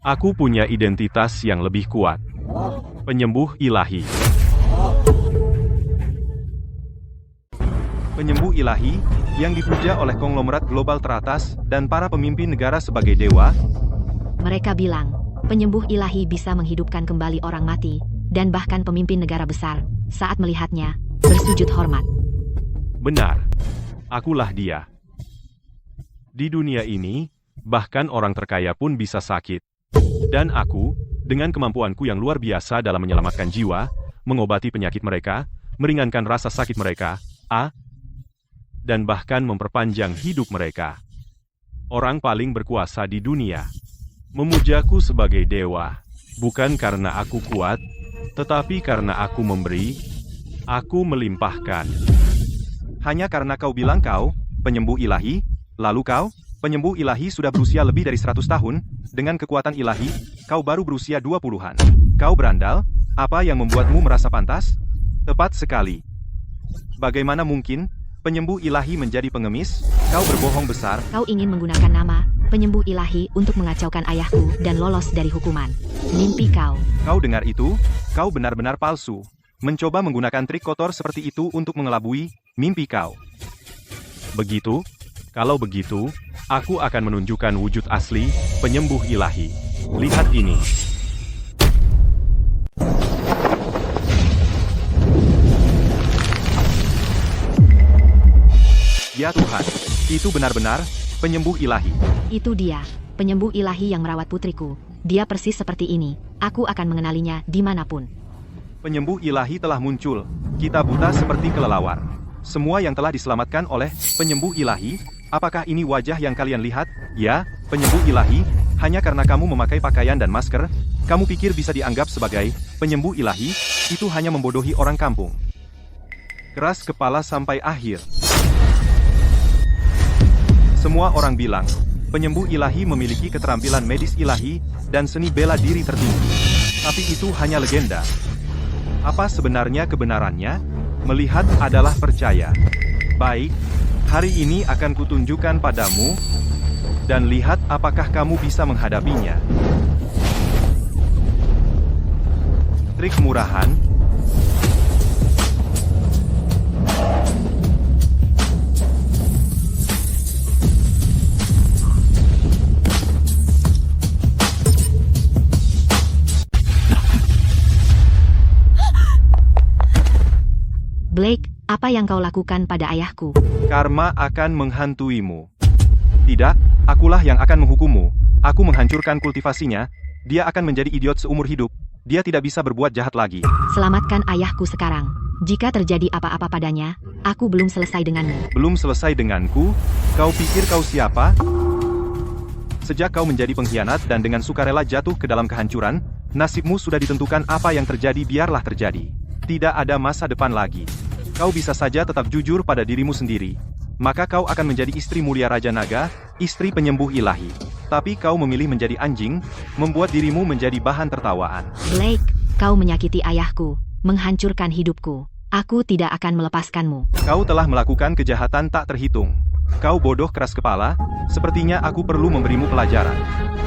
Aku punya identitas yang lebih kuat. Penyembuh ilahi. Penyembuh ilahi, yang dipuja oleh konglomerat global teratas dan para pemimpin negara sebagai dewa. Mereka bilang, penyembuh ilahi bisa menghidupkan kembali orang mati, dan bahkan pemimpin negara besar, saat melihatnya, bersujud hormat. Benar. Akulah dia. Di dunia ini, bahkan orang terkaya pun bisa sakit. Dan aku, dengan kemampuanku yang luar biasa dalam menyelamatkan jiwa, mengobati penyakit mereka, meringankan rasa sakit mereka, dan bahkan memperpanjang hidup mereka. Orang paling berkuasa di dunia memujaku sebagai dewa, bukan karena aku kuat, tetapi karena aku memberi, aku melimpahkan. Hanya karena kau bilang kau, penyembuh ilahi, lalu kau, penyembuh ilahi sudah berusia lebih dari 100 tahun, dengan kekuatan ilahi, kau baru berusia 20-an. Kau berandal, apa yang membuatmu merasa pantas? Tepat sekali. Bagaimana mungkin, penyembuh ilahi menjadi pengemis? Kau berbohong besar. Kau ingin menggunakan nama, penyembuh ilahi untuk mengacaukan ayahku dan lolos dari hukuman. Mimpi kau. Kau dengar itu? Kau benar-benar palsu. Mencoba menggunakan trik kotor seperti itu untuk mengelabui mimpi kau. Begitu? Kalau begitu, aku akan menunjukkan wujud asli penyembuh ilahi. Lihat ini. Ya Tuhan, itu benar-benar penyembuh ilahi. Itu dia, penyembuh ilahi yang merawat putriku. Dia persis seperti ini. Aku akan mengenalinya dimanapun. Penyembuh ilahi telah muncul. Kita buta seperti kelelawar. Semua yang telah diselamatkan oleh penyembuh ilahi. Apakah ini wajah yang kalian lihat? Ya, penyembuh ilahi. Hanya karena kamu memakai pakaian dan masker, kamu pikir bisa dianggap sebagai penyembuh ilahi? Itu hanya membodohi orang kampung. Keras kepala sampai akhir. Semua orang bilang, penyembuh ilahi memiliki keterampilan medis ilahi dan seni bela diri tertinggi. Tapi itu hanya legenda. Apa sebenarnya kebenarannya? Melihat adalah percaya. Baik, hari ini akan kutunjukkan padamu, dan lihat apakah kamu bisa menghadapinya. Trik murahan. Blake, apa yang kau lakukan pada ayahku? Karma akan menghantuimu. Tidak, akulah yang akan menghukummu. Aku menghancurkan kultivasinya. Dia akan menjadi idiot seumur hidup. Dia tidak bisa berbuat jahat lagi. Selamatkan ayahku sekarang. Jika terjadi apa-apa padanya, aku belum selesai denganmu. Belum selesai denganku? Kau pikir kau siapa? Sejak kau menjadi pengkhianat dan dengan sukarela jatuh ke dalam kehancuran, nasibmu sudah ditentukan. Apa yang terjadi biarlah terjadi. Tidak ada masa depan lagi. Kau bisa saja tetap jujur pada dirimu sendiri. Maka kau akan menjadi istri mulia Raja Naga, istri penyembuh ilahi. Tapi kau memilih menjadi anjing, membuat dirimu menjadi bahan tertawaan. Blake, kau menyakiti ayahku, menghancurkan hidupku. Aku tidak akan melepaskanmu. Kau telah melakukan kejahatan tak terhitung. Kau bodoh keras kepala, sepertinya aku perlu memberimu pelajaran.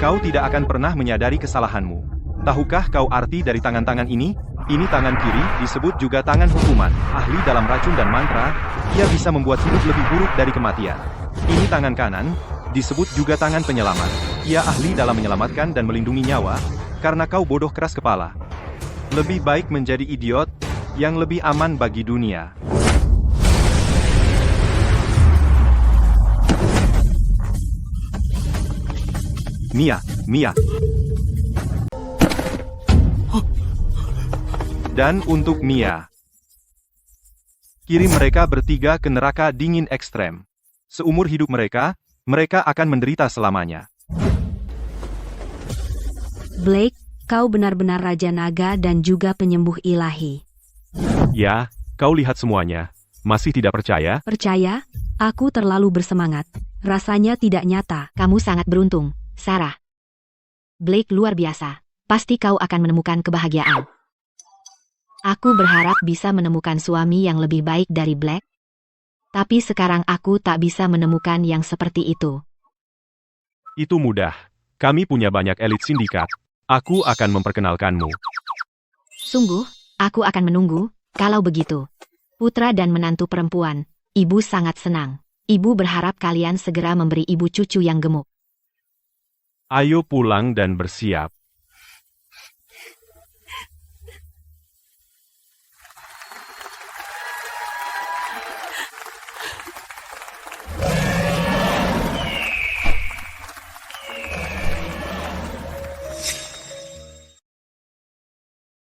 Kau tidak akan pernah menyadari kesalahanmu. Tahukah kau arti dari tangan-tangan ini? Ini tangan kiri, disebut juga tangan hukuman. Ahli dalam racun dan mantra, ia bisa membuat hidup lebih buruk dari kematian. Ini tangan kanan, disebut juga tangan penyelamat. Ia ahli dalam menyelamatkan dan melindungi nyawa, karena kau bodoh keras kepala. Lebih baik menjadi idiot, yang lebih aman bagi dunia. Mia. Dan untuk Mia. Kirim mereka bertiga ke neraka dingin ekstrem. Seumur hidup mereka, mereka akan menderita selamanya. Blake, kau benar-benar Raja Naga dan juga penyembuh ilahi. Ya, kau lihat semuanya. Masih tidak percaya? Percaya? Aku terlalu bersemangat. Rasanya tidak nyata. Kamu sangat beruntung, Sarah. Blake luar biasa. Pasti kau akan menemukan kebahagiaan. Aku berharap bisa menemukan suami yang lebih baik dari Blake. Tapi sekarang aku tak bisa menemukan yang seperti itu. Itu mudah. Kami punya banyak elit sindikat. Aku akan memperkenalkanmu. Sungguh, aku akan menunggu. Kalau begitu, putra dan menantu perempuan, ibu sangat senang. Ibu berharap kalian segera memberi ibu cucu yang gemuk. Ayo pulang dan bersiap.